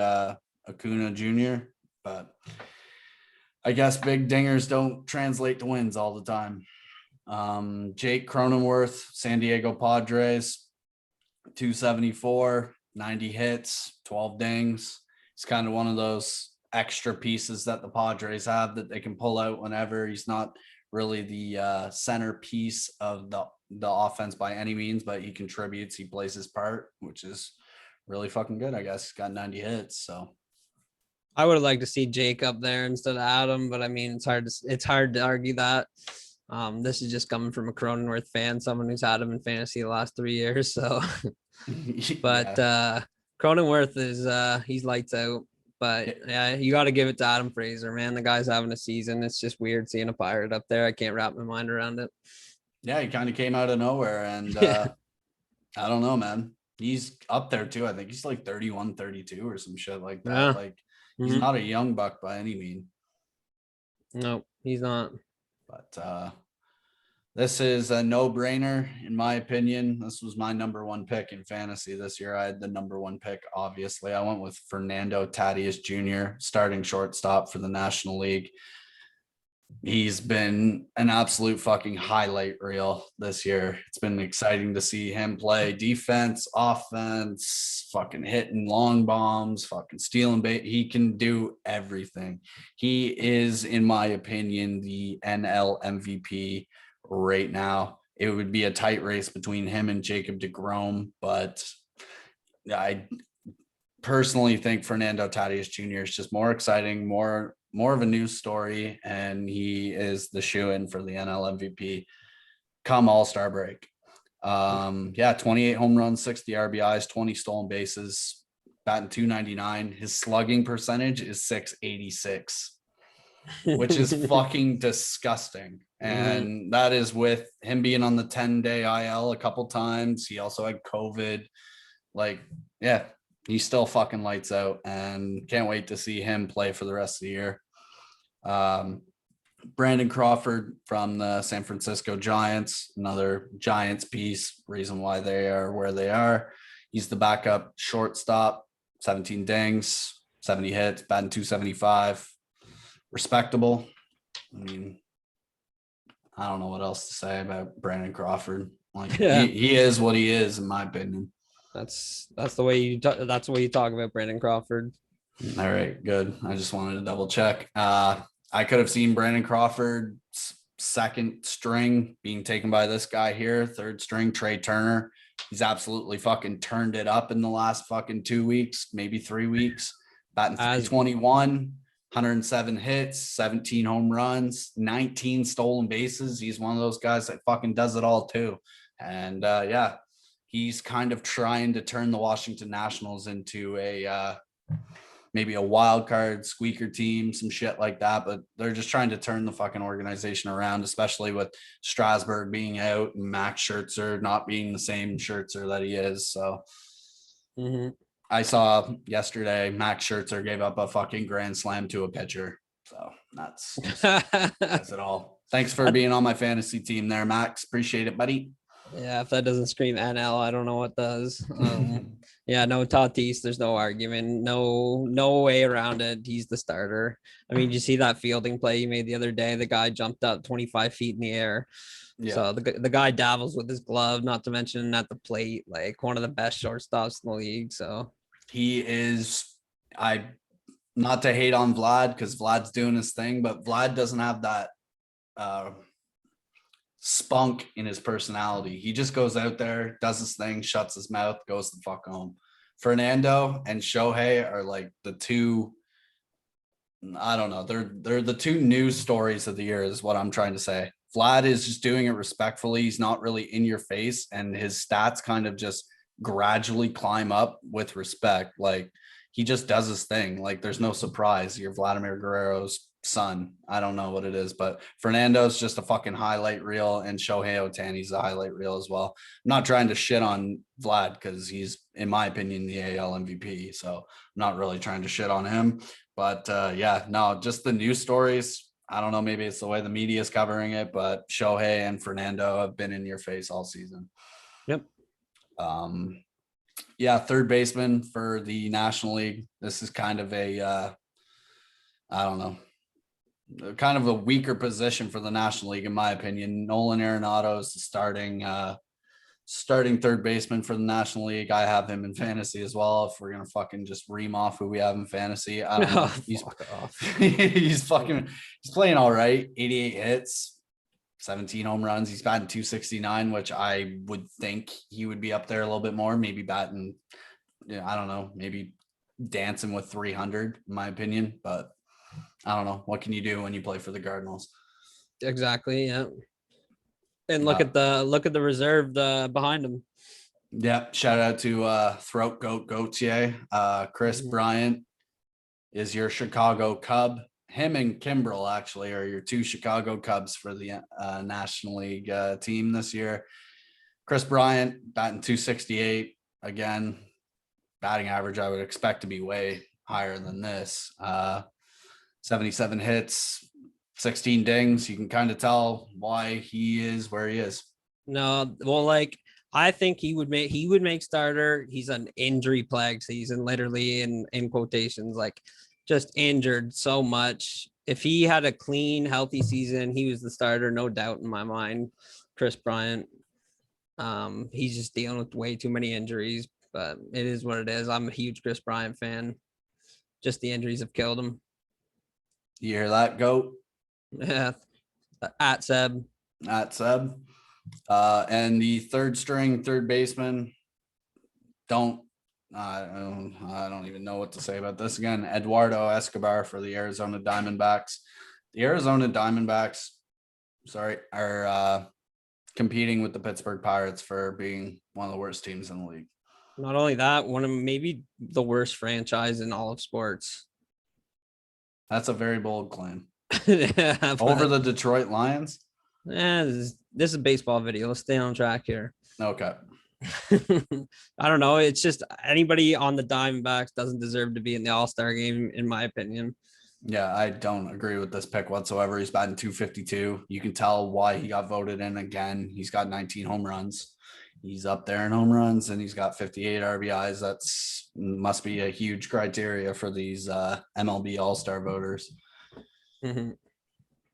Acuna Jr., but I guess big dingers don't translate to wins all the time. Jake Cronenworth, San Diego Padres, 274, 90 hits, 12 dings. He's kind of one of those extra pieces that the Padres have that they can pull out whenever. He's not really the centerpiece of the offense by any means, but he contributes. He plays his part, which is really fucking good. I guess he's got 90 hits. So I would have liked to see Jake up there instead of Adam, but I mean, it's hard to argue that. This is just coming from a Cronenworth fan, someone who's had him in fantasy the last 3 years. So, but Cronenworth is he's lights out. But yeah, you got to give it to Adam Fraser, man. The guy's having a season. It's just weird seeing a Pirate up there. I can't wrap my mind around it. Yeah, he kind of came out of nowhere, and I don't know, man. He's up there too. I think he's like 31, 32 or some shit like that. Yeah. Like he's not a young buck by any means. No, he's not. But this is a no-brainer, in my opinion. This was my number one pick in fantasy this year. I had the number one pick, obviously. I went with Fernando Tatis Jr., starting shortstop for the National League. He's been an absolute fucking highlight reel this year. It's been exciting to see him play defense, offense, fucking hitting long bombs, fucking stealing bait. He can do everything. He is, in my opinion, the NL MVP right now. It would be a tight race between him and Jacob deGrom, but I personally think Fernando Tatis Jr. is just more exciting, more of a news story, and he is the shoe-in for the NL MVP come All-Star break. 28 home runs, 60 RBIs, 20 stolen bases, batting .299. His slugging percentage is .686, which is fucking disgusting. And that is with him being on the 10-day IL a couple times. He also had COVID. Like, yeah, he still fucking lights out, and can't wait to see him play for the rest of the year. Brandon Crawford from the San Francisco Giants, another Giants piece, reason why they are where they are. He's the backup shortstop, 17 dings, 70 hits, batting .275. Respectable. I mean, I don't know what else to say about Brandon Crawford. Like, he is what he is, in my opinion. That's the way you that's the way you talk about Brandon Crawford. All right, good. I just wanted to double check. I could have seen Brandon Crawford second string being taken by this guy here, third string, Trey Turner. He's absolutely fucking turned it up in the last fucking 2 weeks, maybe 3 weeks. Batting 321, 107 hits, 17 home runs, 19 stolen bases. He's one of those guys that fucking does it all too. And yeah, he's kind of trying to turn the Washington Nationals into a maybe a wild card squeaker team, some shit like that. But they're just trying to turn the fucking organization around, especially with Strasburg being out and Max Scherzer not being the same Scherzer that he is. So I saw yesterday Max Scherzer gave up a fucking grand slam to a pitcher. So that's it all. Thanks for being on my fantasy team there, Max. Appreciate it, buddy. Yeah, if that doesn't scream NL, I don't know what does. Yeah, no Tatis, there's no argument, no way around it. He's the starter. I mean, you see that fielding play he made the other day? The guy jumped up 25 feet in the air. Yeah. So the guy dabbles with his glove, not to mention at the plate, like one of the best shortstops in the league. So he is. Not to hate on Vlad, because Vlad's doing his thing, but Vlad doesn't have that spunk in his personality. He just goes out there, does his thing, shuts his mouth, goes the fuck home. Fernando and Shohei are like the two, I don't know, they're the two news stories of the year is what I'm trying to say. Vlad is just doing it respectfully. He's not really in your face, and his stats kind of just gradually climb up with respect. Like, he just does his thing. Like, there's no surprise. You're Vladimir Guerrero's son. I don't know what it is, but Fernando's just a fucking highlight reel, and Shohei Ohtani's a highlight reel as well. I'm not trying to shit on Vlad because he's, in my opinion, the AL MVP. So I'm not really trying to shit on him. But yeah, no, just the news stories. I don't know. Maybe it's the way the media is covering it, but Shohei and Fernando have been in your face all season. Yep. Yeah, third baseman for the National League. This is kind of a, I don't know, kind of a weaker position for the National League, in my opinion. Nolan Arenado is the starting third baseman for the National League. I have him in fantasy as well. If we're gonna fucking just ream off who we have in fantasy, I don't know. Fuck off. He's playing all right. 88 hits, 17 home runs. He's batting 269, which I would think he would be up there a little bit more. Maybe batting, I don't know, maybe dancing with 300 in my opinion. But I don't know. What can you do when you play for the Cardinals? Exactly. Yeah. And look at the reserve behind him. Yeah. Shout out to Throat Goat Gautier. Chris Bryant is your Chicago Cub. Him and Kimbrel actually are your two Chicago Cubs for the National League team this year. Chris Bryant batting 268. Again, batting average I would expect to be way higher than this. 77 hits, 16 dings. You can kind of tell why he is where he is. No, well, like I think he would make starter. He's an injury plague season, literally in quotations, like just injured so much. If he had a clean, healthy season, he was the starter, no doubt in my mind. Chris Bryant. He's just dealing with way too many injuries, but it is what it is. I'm a huge Chris Bryant fan. Just the injuries have killed him. You hear that, Goat? Yeah. At Seb. And the third baseman, I don't even know what to say about this again. Eduardo Escobar for the Arizona Diamondbacks. The Arizona Diamondbacks, are competing with the Pittsburgh Pirates for being one of the worst teams in the league. Not only that, one of maybe the worst franchise in all of sports. That's a very bold claim. Yeah, over the Detroit Lions? Yeah, this is a baseball video. Let's stay on track here. Okay. I don't know. It's just anybody on the Diamondbacks doesn't deserve to be in the All-Star game, in my opinion. Yeah, I don't agree with this pick whatsoever. He's batting 252. You can tell why he got voted in again. He's got 19 home runs. He's up there in home runs, and he's got 58 RBIs. That's must be a huge criteria for these MLB All-Star voters. Mm-hmm.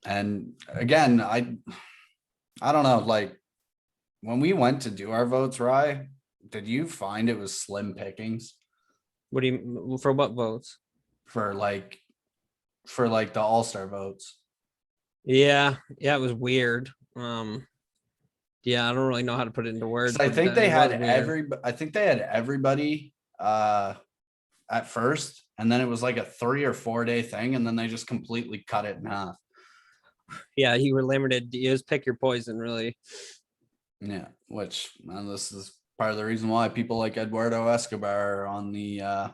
And again, I don't know, like when we went to do our votes, Rye, did you find it was slim pickings? What do you, for what votes? For the All-Star votes. Yeah, it was weird. Yeah, I don't really know how to put it into words. I think they had everybody at first, and then it was like a 3 or 4 day thing, and then they just completely cut it in half. Yeah, you were limited. You just pick your poison, really. Yeah, which this is part of the reason why people like Eduardo Escobar are on the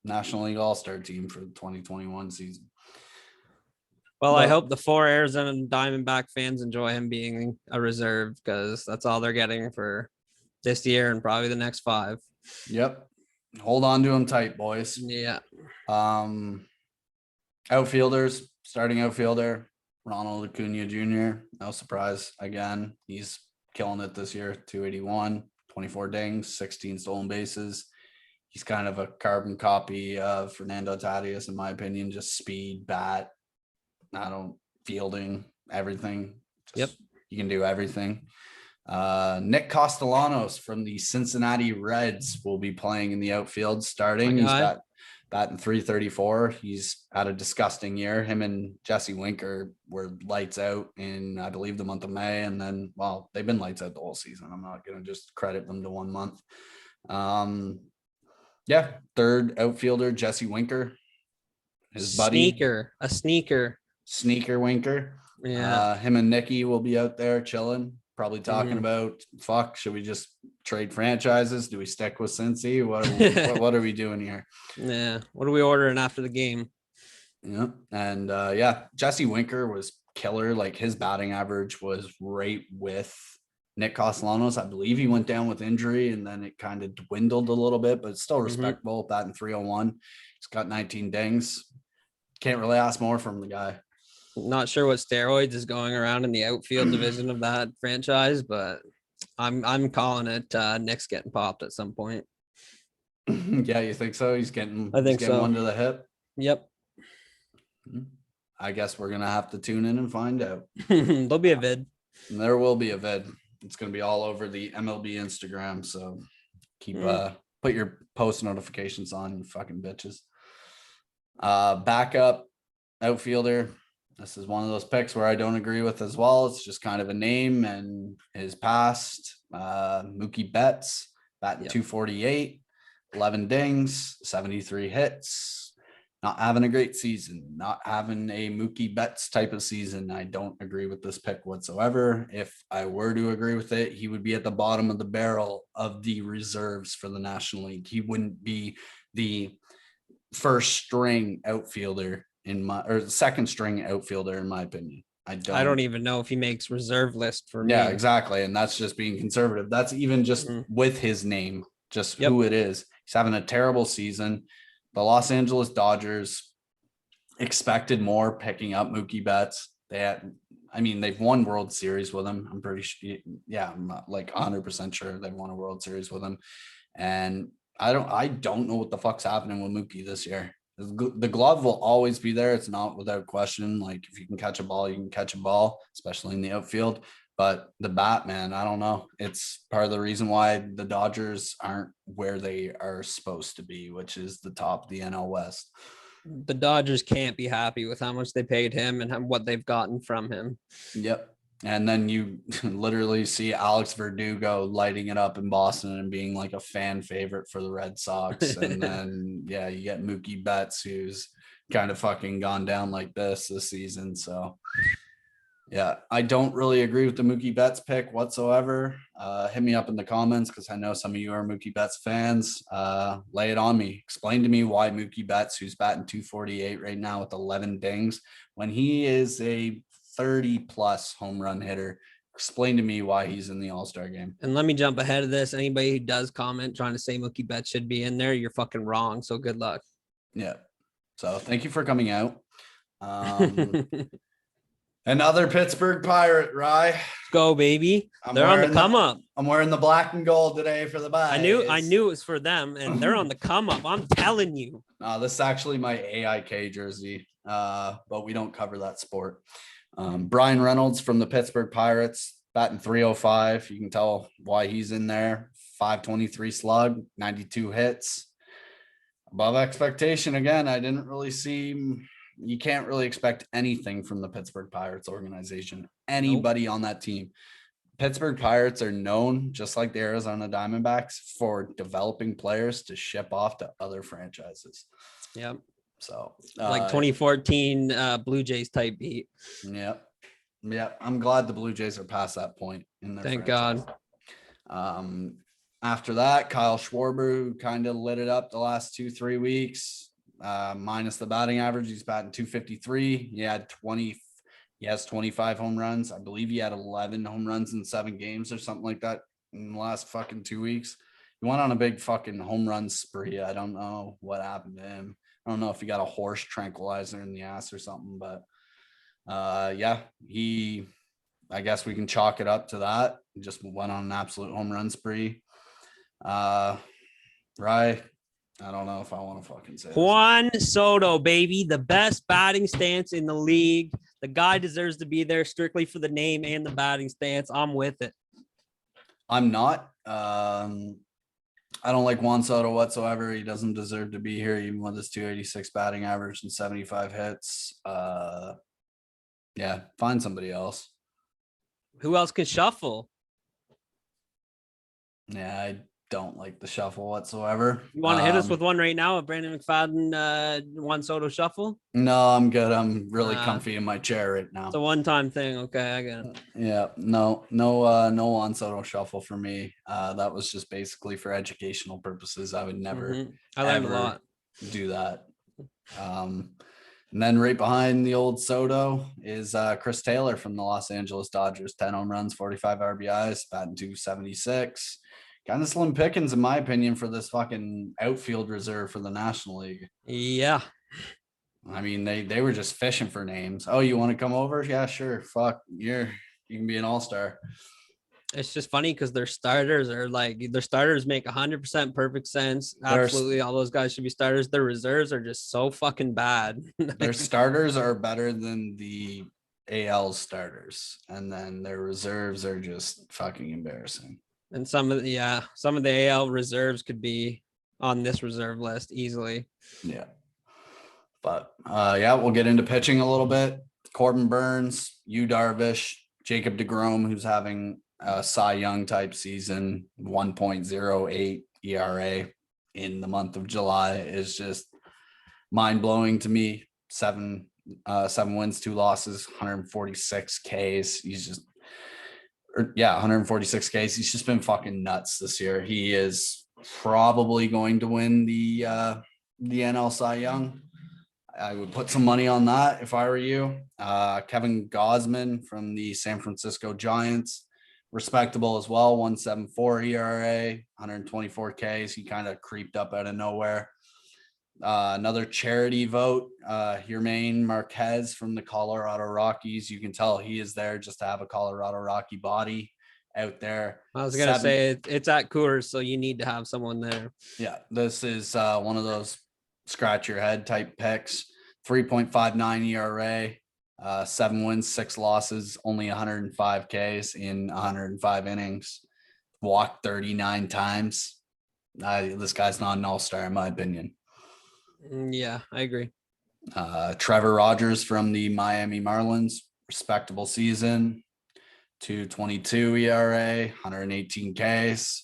National League All-Star team for the 2021 season. Well, I hope the 4 Arizona Diamondback fans enjoy him being a reserve, because that's all they're getting for this year and probably the next 5. Yep. Hold on to him tight, boys. Yeah. Outfielders, starting outfielder, Ronald Acuna Jr. No surprise. Again, he's killing it this year. 281, 24 dings, 16 stolen bases. He's kind of a carbon copy of Fernando Tatis, in my opinion. Just speed, bat, fielding, everything. You can do everything. Nick Castellanos from the Cincinnati Reds will be playing in the outfield starting. He's batting 334. He's had a disgusting year. Him and Jesse Winker were lights out in, I believe, the month of May. And then, well, they've been lights out the whole season. I'm not going to just credit them to 1 month. Third outfielder, Jesse Winker. His buddy. Sneaker Winker. Yeah. Him and Nicky will be out there chilling, probably talking about, should we just trade franchises? Do we stick with Cincy? What are we doing here? Yeah. What are we ordering after the game? Yeah. And Jesse Winker was killer. Like his batting average was right with Nick Castellanos. I believe he went down with injury and then it kind of dwindled a little bit, but it's still respectable. Batting 301. He's got 19 dings. Can't really ask more from the guy. Not sure what steroids is going around in the outfield division of that franchise, but I'm calling it Nick's getting popped at some point. Yeah, you think so? He's getting so. One to the hip. Yep. I guess we're gonna have to tune in and find out. There'll be a vid. There will be a vid. It's going to be all over the MLB Instagram. So keep put your post notifications on, you fucking bitches. Backup outfielder. This is one of those picks where I don't agree with as well. It's just kind of a name and his past. Mookie Betts, batting 248, 11 dings, 73 hits. Not having a great season, not having a Mookie Betts type of season. I don't agree with this pick whatsoever. If I were to agree with it, he would be at the bottom of the barrel of the reserves for the National League. He wouldn't be the first string outfielder second string outfielder, in my opinion. I don't even know if he makes reserve list for me. Yeah, exactly. And that's just being conservative. That's even just with his name, just who it is. He's having a terrible season. The Los Angeles Dodgers expected more picking up Mookie Betts. They've won World Series with him. I'm pretty sure. Yeah, I'm not like 100% sure they've won a World Series with him. And I don't know what the fuck's happening with Mookie this year. The glove will always be there. It's not without question. Like, if you can catch a ball, you can catch a ball, especially in the outfield. But the bat, man, I don't know. It's part of the reason why the Dodgers aren't where they are supposed to be, which is the top of the NL West. The Dodgers can't be happy with how much they paid him and what they've gotten from him. Yep. And then you literally see Alex Verdugo lighting it up in Boston and being like a fan favorite for the Red Sox. And then, you get Mookie Betts, who's kind of fucking gone down like this season. So, yeah, I don't really agree with the Mookie Betts pick whatsoever. Hit me up in the comments because I know some of you are Mookie Betts fans. Lay it on me. Explain to me why Mookie Betts, who's batting 248 right now with 11 dings, when he is a 30-plus home run hitter, explain to me why he's in the All-Star game. And let me jump ahead of this. Anybody who does comment trying to say Mookie Betts should be in there, you're fucking wrong. So good luck. Yeah. So thank you for coming out. Another Pittsburgh Pirate, Rye. Go, baby. They're on the come up. I'm wearing the black and gold today for the buys. I knew it was for them, and they're on the come up. I'm telling you. This is actually my AIK jersey, but we don't cover that sport. Brian Reynolds from the Pittsburgh Pirates, batting 305. You can tell why he's in there. 523 slug, 92 hits. Above expectation again. I didn't really see. You can't really expect anything from the Pittsburgh Pirates organization. Anybody on that team. Pittsburgh Pirates are known, just like the Arizona Diamondbacks, for developing players to ship off to other franchises. Yep. So like 2014 Blue Jays type beat. Yep. I'm glad the Blue Jays are past that point in their Thank franchise. God. After that, Kyle Schwarber, who kind of lit it up the last 2-3 weeks, minus the batting average. He's batting 253. He has 25 home runs. I believe he had 11 home runs in 7 games or something like that in the last fucking 2 weeks. He went on a big fucking home run spree. I don't know what happened to him. I don't know if he got a horse tranquilizer in the ass or something, but I guess we can chalk it up to that. He just went on an absolute home run spree. Right. I don't know if I want to fucking say Juan Soto, baby, the best batting stance in the league. The guy deserves to be there strictly for the name and the batting stance. I'm with it. I'm not. I don't like Juan Soto whatsoever. He doesn't deserve to be here, even with his 286 batting average and 75 hits. Find somebody else. Who else can shuffle? Yeah, I don't like the shuffle whatsoever. You want to hit us with one right now? A Brandon McFadden, Juan Soto shuffle? No, I'm good. I'm really comfy in my chair right now. It's a one-time thing. Okay, I get it. Yeah, no Juan Soto shuffle for me. That was just basically for educational purposes. I would never, I learned a lot. Do that. And then right behind the old Soto is Chris Taylor from the Los Angeles Dodgers. 10 home runs, 45 RBIs, batting 276. Kind of slim pickings, in my opinion, for this fucking outfield reserve for the National League. Yeah. I mean, they were just fishing for names. Oh, you want to come over? Yeah, sure. Fuck, you can be an all-star. It's just funny because their starters make 100% perfect sense. Absolutely, all those guys should be starters. Their reserves are just so fucking bad. Their starters are better than the AL starters, and then their reserves are just fucking embarrassing. And some of the AL reserves could be on this reserve list easily. Yeah. But we'll get into pitching a little bit. Corbin Burns, Yu Darvish, Jacob deGrom, who's having a Cy Young type season, 1.08 ERA in the month of July is just mind blowing to me. 7 wins, 2 losses, 146 Ks. 146 Ks. He's just been fucking nuts this year. He is probably going to win the NL Cy Young. I would put some money on that if I were you. Kevin Gausman from the San Francisco Giants, respectable as well, 1.74 ERA, 124 Ks. He kind of creeped up out of nowhere. Another charity vote, Yermain Marquez from the Colorado Rockies. You can tell he is there just to have a Colorado Rocky body out there. I was going to say it's at Coors, so you need to have someone there. Yeah, this is one of those scratch your head type picks. 3.59 ERA, 7 wins, 6 losses, only 105 Ks in 105 innings, walked 39 times. This guy's not an all-star in my opinion. Yeah, I agree. Trevor Rogers from the Miami Marlins, respectable season, 2.22 ERA, 118 Ks.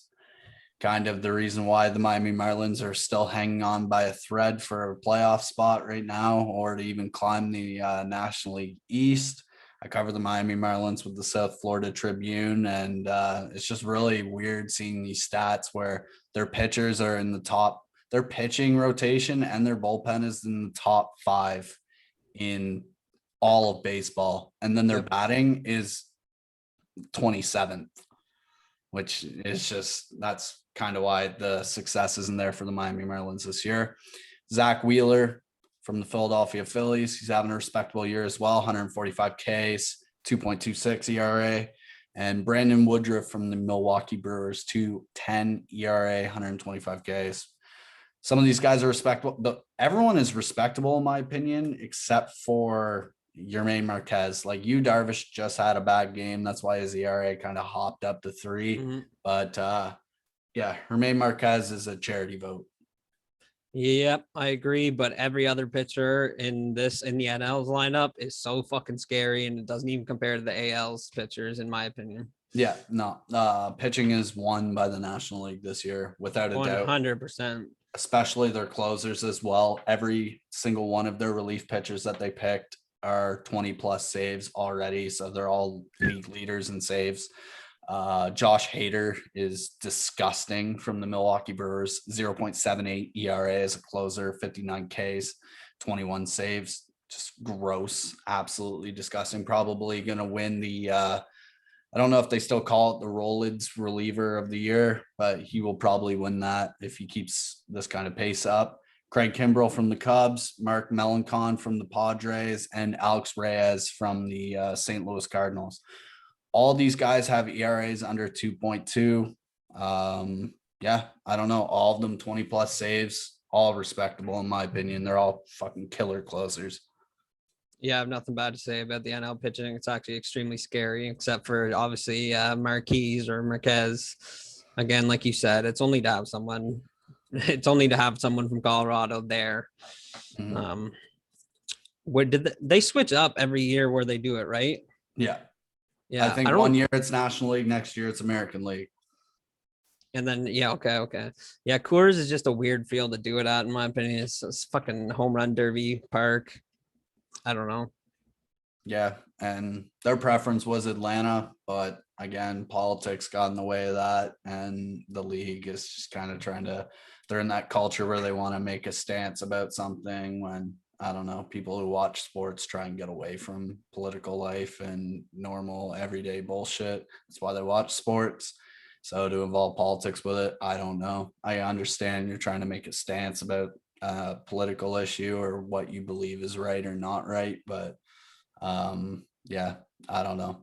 Kind of the reason why the Miami Marlins are still hanging on by a thread for a playoff spot right now, or to even climb the National League East. I cover the Miami Marlins with the South Florida Tribune, and it's just really weird seeing these stats where their pitchers are in the top, their pitching rotation and their bullpen is in the top 5 in all of baseball. And then their batting is 27th, which is just, that's kind of why the success isn't there for the Miami Marlins this year. Zach Wheeler from the Philadelphia Phillies, he's having a respectable year as well, 145 Ks, 2.26 ERA. And Brandon Woodruff from the Milwaukee Brewers, 2.10 ERA, 125 Ks. Some of these guys are respectable, but everyone is respectable in my opinion, except for Yermain Marquez. Like, Yu Darvish just had a bad game. That's why his ERA kind of hopped up to 3. Mm-hmm. But Yermain Marquez is a charity vote. Yep, I agree. But every other pitcher in the NL's lineup is so fucking scary, and it doesn't even compare to the AL's pitchers, in my opinion. Yeah, no. Pitching is won by the National League this year, without a doubt. 100%. Especially their closers as well. Every single one of their relief pitchers that they picked are 20 plus saves already. So they're all league leaders in saves. Josh Hader is disgusting from the Milwaukee Brewers, 0.78 ERA as a closer, 59 Ks, 21 saves. Just gross, absolutely disgusting. Probably going to win the, I don't know if they still call it the Rollins reliever of the year, but he will probably win that if he keeps this kind of pace up. Craig Kimbrell from the Cubs, Mark Melancon from the Padres, and Alex Reyes from the St. Louis Cardinals. All these guys have ERAs under 2.2. I don't know. All of them 20 plus saves, all respectable in my opinion. They're all fucking killer closers. Yeah, I have nothing bad to say about the NL pitching. It's actually extremely scary, except for obviously Marquez or Marquez. Again, like you said, it's only to have someone. It's only to have someone from Colorado there. Mm-hmm. Where did they switch up every year where they do it, right? Yeah. I think one year it's National League, next year it's American League. And then, okay. Yeah, Coors is just a weird field to do it at, in my opinion. It's fucking home run derby park. I don't know. Yeah, and their preference was Atlanta, but again, politics got in the way of that, and the league is just kind of they're in that culture where they want to make a stance about something when, I don't know, people who watch sports try and get away from political life and normal everyday bullshit. That's why they watch sports. So to involve politics with it, I don't know. I understand you're trying to make a stance about a political issue or what you believe is right or not right, but I don't know.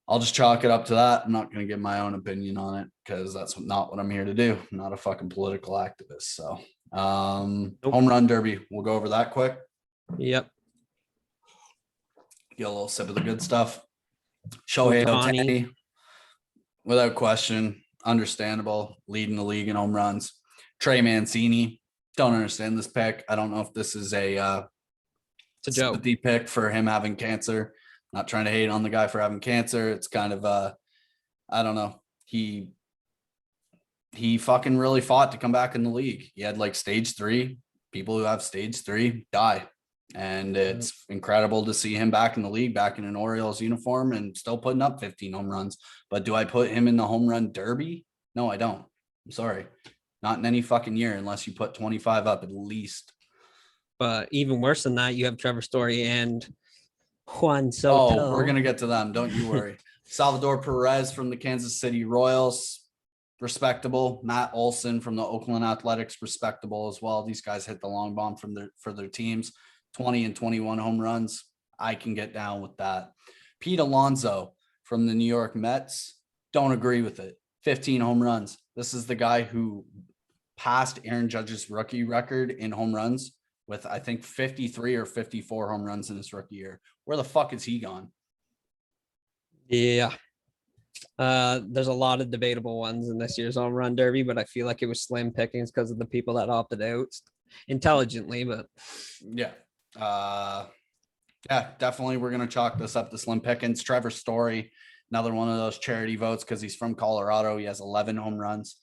I'll just chalk it up to that. I'm not going to give my own opinion on it because that's not what I'm here to do. I'm not a fucking political activist. So Home run derby, we'll go over that quick. Yep. Get a little sip of the good stuff. Shohei Ohtani. Ohtani, without question, understandable, leading the league in home runs. Trey Mancini, don't understand this pick. I don't know if this is a It's a joke. sympathy pick for him having cancer. Not trying to hate on the guy for having cancer. It's kind of I don't know. He fucking really fought to come back in the league. He had like stage 3. People who have stage 3 die. And it's incredible to see him back in the league, back in an Orioles uniform and still putting up 15 home runs. But do I put him in the home run derby? No, I don't. I'm sorry. Not in any fucking year unless you put 25 up at least. But even worse than that, you have Trevor Story and Juan Soto. Oh, we're going to get to them. Don't you worry. Salvador Perez from the Kansas City Royals, respectable. Matt Olson from the Oakland Athletics, respectable as well. These guys hit the long bomb for their teams. 20 and 21 home runs. I can get down with that. Pete Alonso from the New York Mets. Don't agree with it. 15 home runs. This is the guy who passed Aaron Judge's rookie record in home runs with, I think, 53 or 54 home runs in his rookie year. Where the fuck is he gone? Yeah. There's a lot of debatable ones in this year's home run derby, but I feel like it was slim pickings because of the people that opted out intelligently. But yeah, definitely we're gonna chalk this up to slim pickings. Trevor Story, another one of those charity votes because he's from Colorado. He has 11 home runs.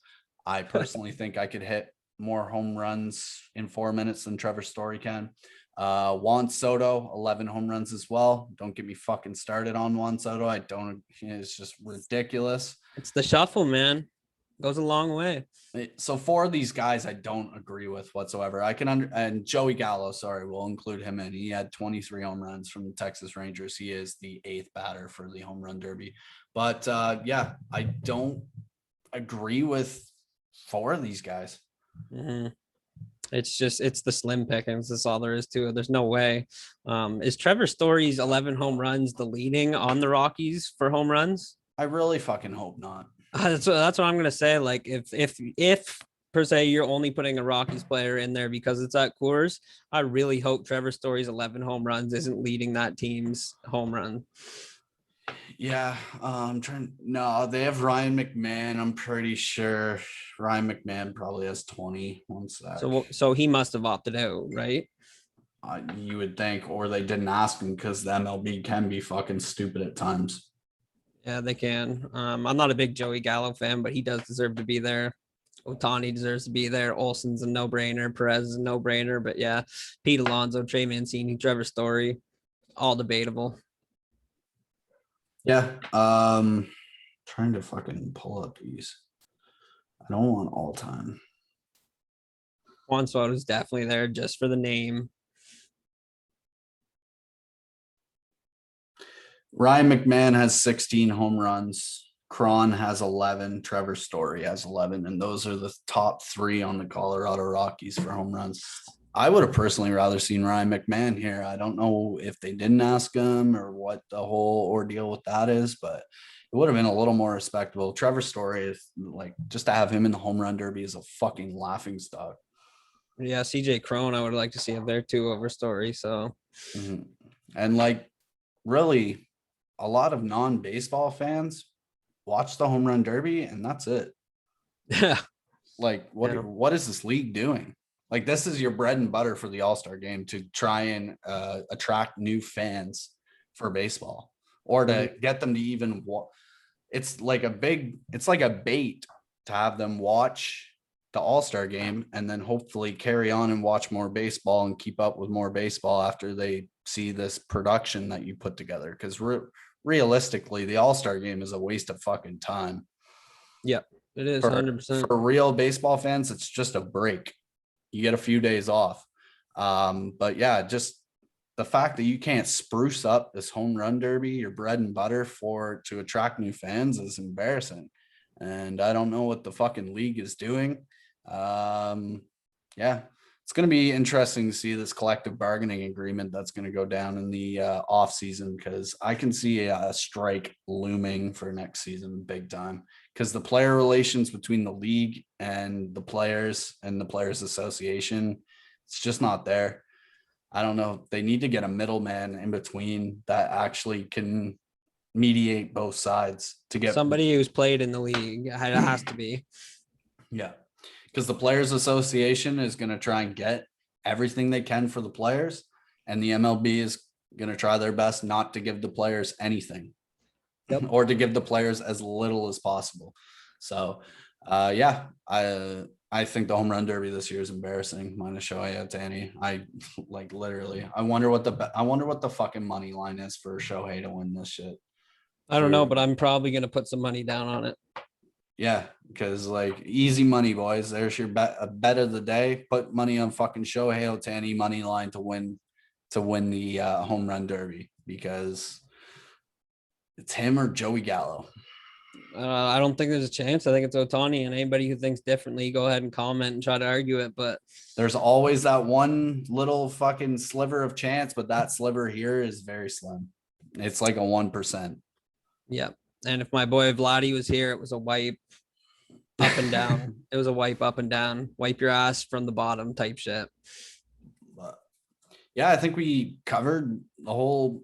I personally think I could hit more home runs in 4 minutes than Trevor Story can. Juan Soto, 11 home runs as well. Don't get me fucking started on Juan Soto. It's just ridiculous. It's the shuffle, man. Goes a long way. So 4 of these guys I don't agree with whatsoever. And Joey Gallo, sorry, we'll include him in. He had 23 home runs from the Texas Rangers. He is the 8th batter for the home run derby. But yeah, I don't agree with 4 of these guys. Mm-hmm. It's the slim pickings. That's all there is to it. There's no way. Is Trevor Story's 11 home runs the leading on the Rockies for home runs? I really fucking hope not. That's what I'm gonna say. Like if per se you're only putting a Rockies player in there because it's at Coors, I really hope Trevor Story's 11 home runs isn't leading that team's home run. Yeah, no, they have Ryan McMahon. I'm pretty sure Ryan McMahon probably has 20. One sec. So he must have opted out, right? You would think, or they didn't ask him because the MLB can be fucking stupid at times. Yeah, they can. I'm not a big Joey Gallo fan, but he does deserve to be there. Ohtani deserves to be there. Olson's a no-brainer. Perez is a no-brainer. But yeah, Pete Alonso, Trey Mancini, Trevor Story, all debatable. Yeah. Trying to fucking pull up these. I don't want all time. Juan Soto's definitely there just for the name. Ryan McMahon has 16 home runs. Cron has 11. Trevor Story has 11. And those are the top 3 on the Colorado Rockies for home runs. I would have personally rather seen Ryan McMahon here. I don't know if they didn't ask him or what the whole ordeal with that is, but it would have been a little more respectable. Trevor Story is like, just to have him in the home run derby is a fucking laughing stock. Yeah, CJ Cron, I would like to see him there too over Story. So, and like, really, a lot of non-baseball fans watch the home run derby and that's it. Yeah. Like, what is this league doing? Like, this is your bread and butter for the All-Star game to try and attract new fans for baseball or to get them to even it's like a bait to have them watch the All-Star game and then hopefully carry on and watch more baseball and keep up with more baseball after they see this production that you put together. Because realistically, the All-Star game is a waste of fucking time. Yeah, it is 100%. For real baseball fans, it's just a break. You get a few days off. But yeah, just the fact that you can't spruce up this home run derby, your bread and butter to attract new fans is embarrassing. And I don't know what the fucking league is doing. Yeah, it's going to be interesting to see this collective bargaining agreement that's going to go down in the off season, because I can see a strike looming for next season big time, because the player relations between the league and the players association, it's just not there. I don't know. They need to get a middleman in between that actually can mediate both sides to get Somebody who's played in the league. It has to be. Yeah. Because the Players Association is going to try and get everything they can for the players. And the MLB is going to try their best not to give the players anything. Yep. Or to give the players as little as possible. So, yeah, I think the home run derby this year is embarrassing. Minus Shohei Ohtani. I like literally. I wonder what the fucking money line is for Shohei to win this shit. I don't know, but I'm probably gonna put some money down on it. Yeah, because like easy money, boys. There's your bet of the day. Put money on fucking Shohei Ohtani money line to win the home run derby because it's him or Joey Gallo. I don't think there's a chance. I think it's Ohtani, and anybody who thinks differently, go ahead and comment and try to argue it. But there's always that one little fucking sliver of chance, but that sliver here is very slim. It's like a 1%. Yeah. And if my boy Vladdy was here, it was a wipe up and down. It was a wipe up and down. Wipe your ass from the bottom type shit. But yeah, I think we covered the whole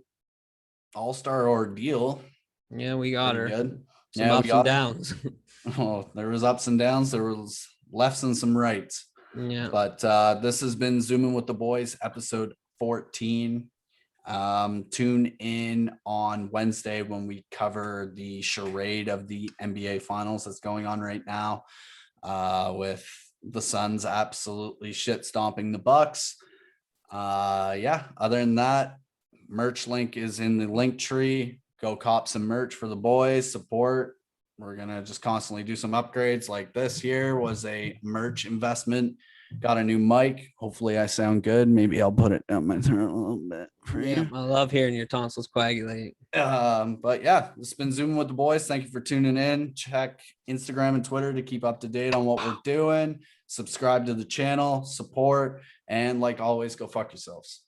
All-Star ordeal. Yeah, we got her. Good. Some ups and downs. Oh, there was ups and downs. There was lefts and some rights. Yeah. But this has been Zoomin with the Boys, episode 14. Tune in on Wednesday when we cover the charade of the NBA finals that's going on right now, with the Suns absolutely shit stomping the Bucks. Yeah, other than that, merch link is in the link tree. Go cop some merch for the boys, support. We're going to just constantly do some upgrades. Like this year was a merch investment. Got a new mic. Hopefully I sound good. Maybe I'll put it down my throat a little bit for you. I love hearing your tonsils coagulate. But yeah, it's been Zooming with the Boys. Thank you for tuning in. Check Instagram and Twitter to keep up to date on what we're doing. Subscribe to the channel, support, and like always, go fuck yourselves.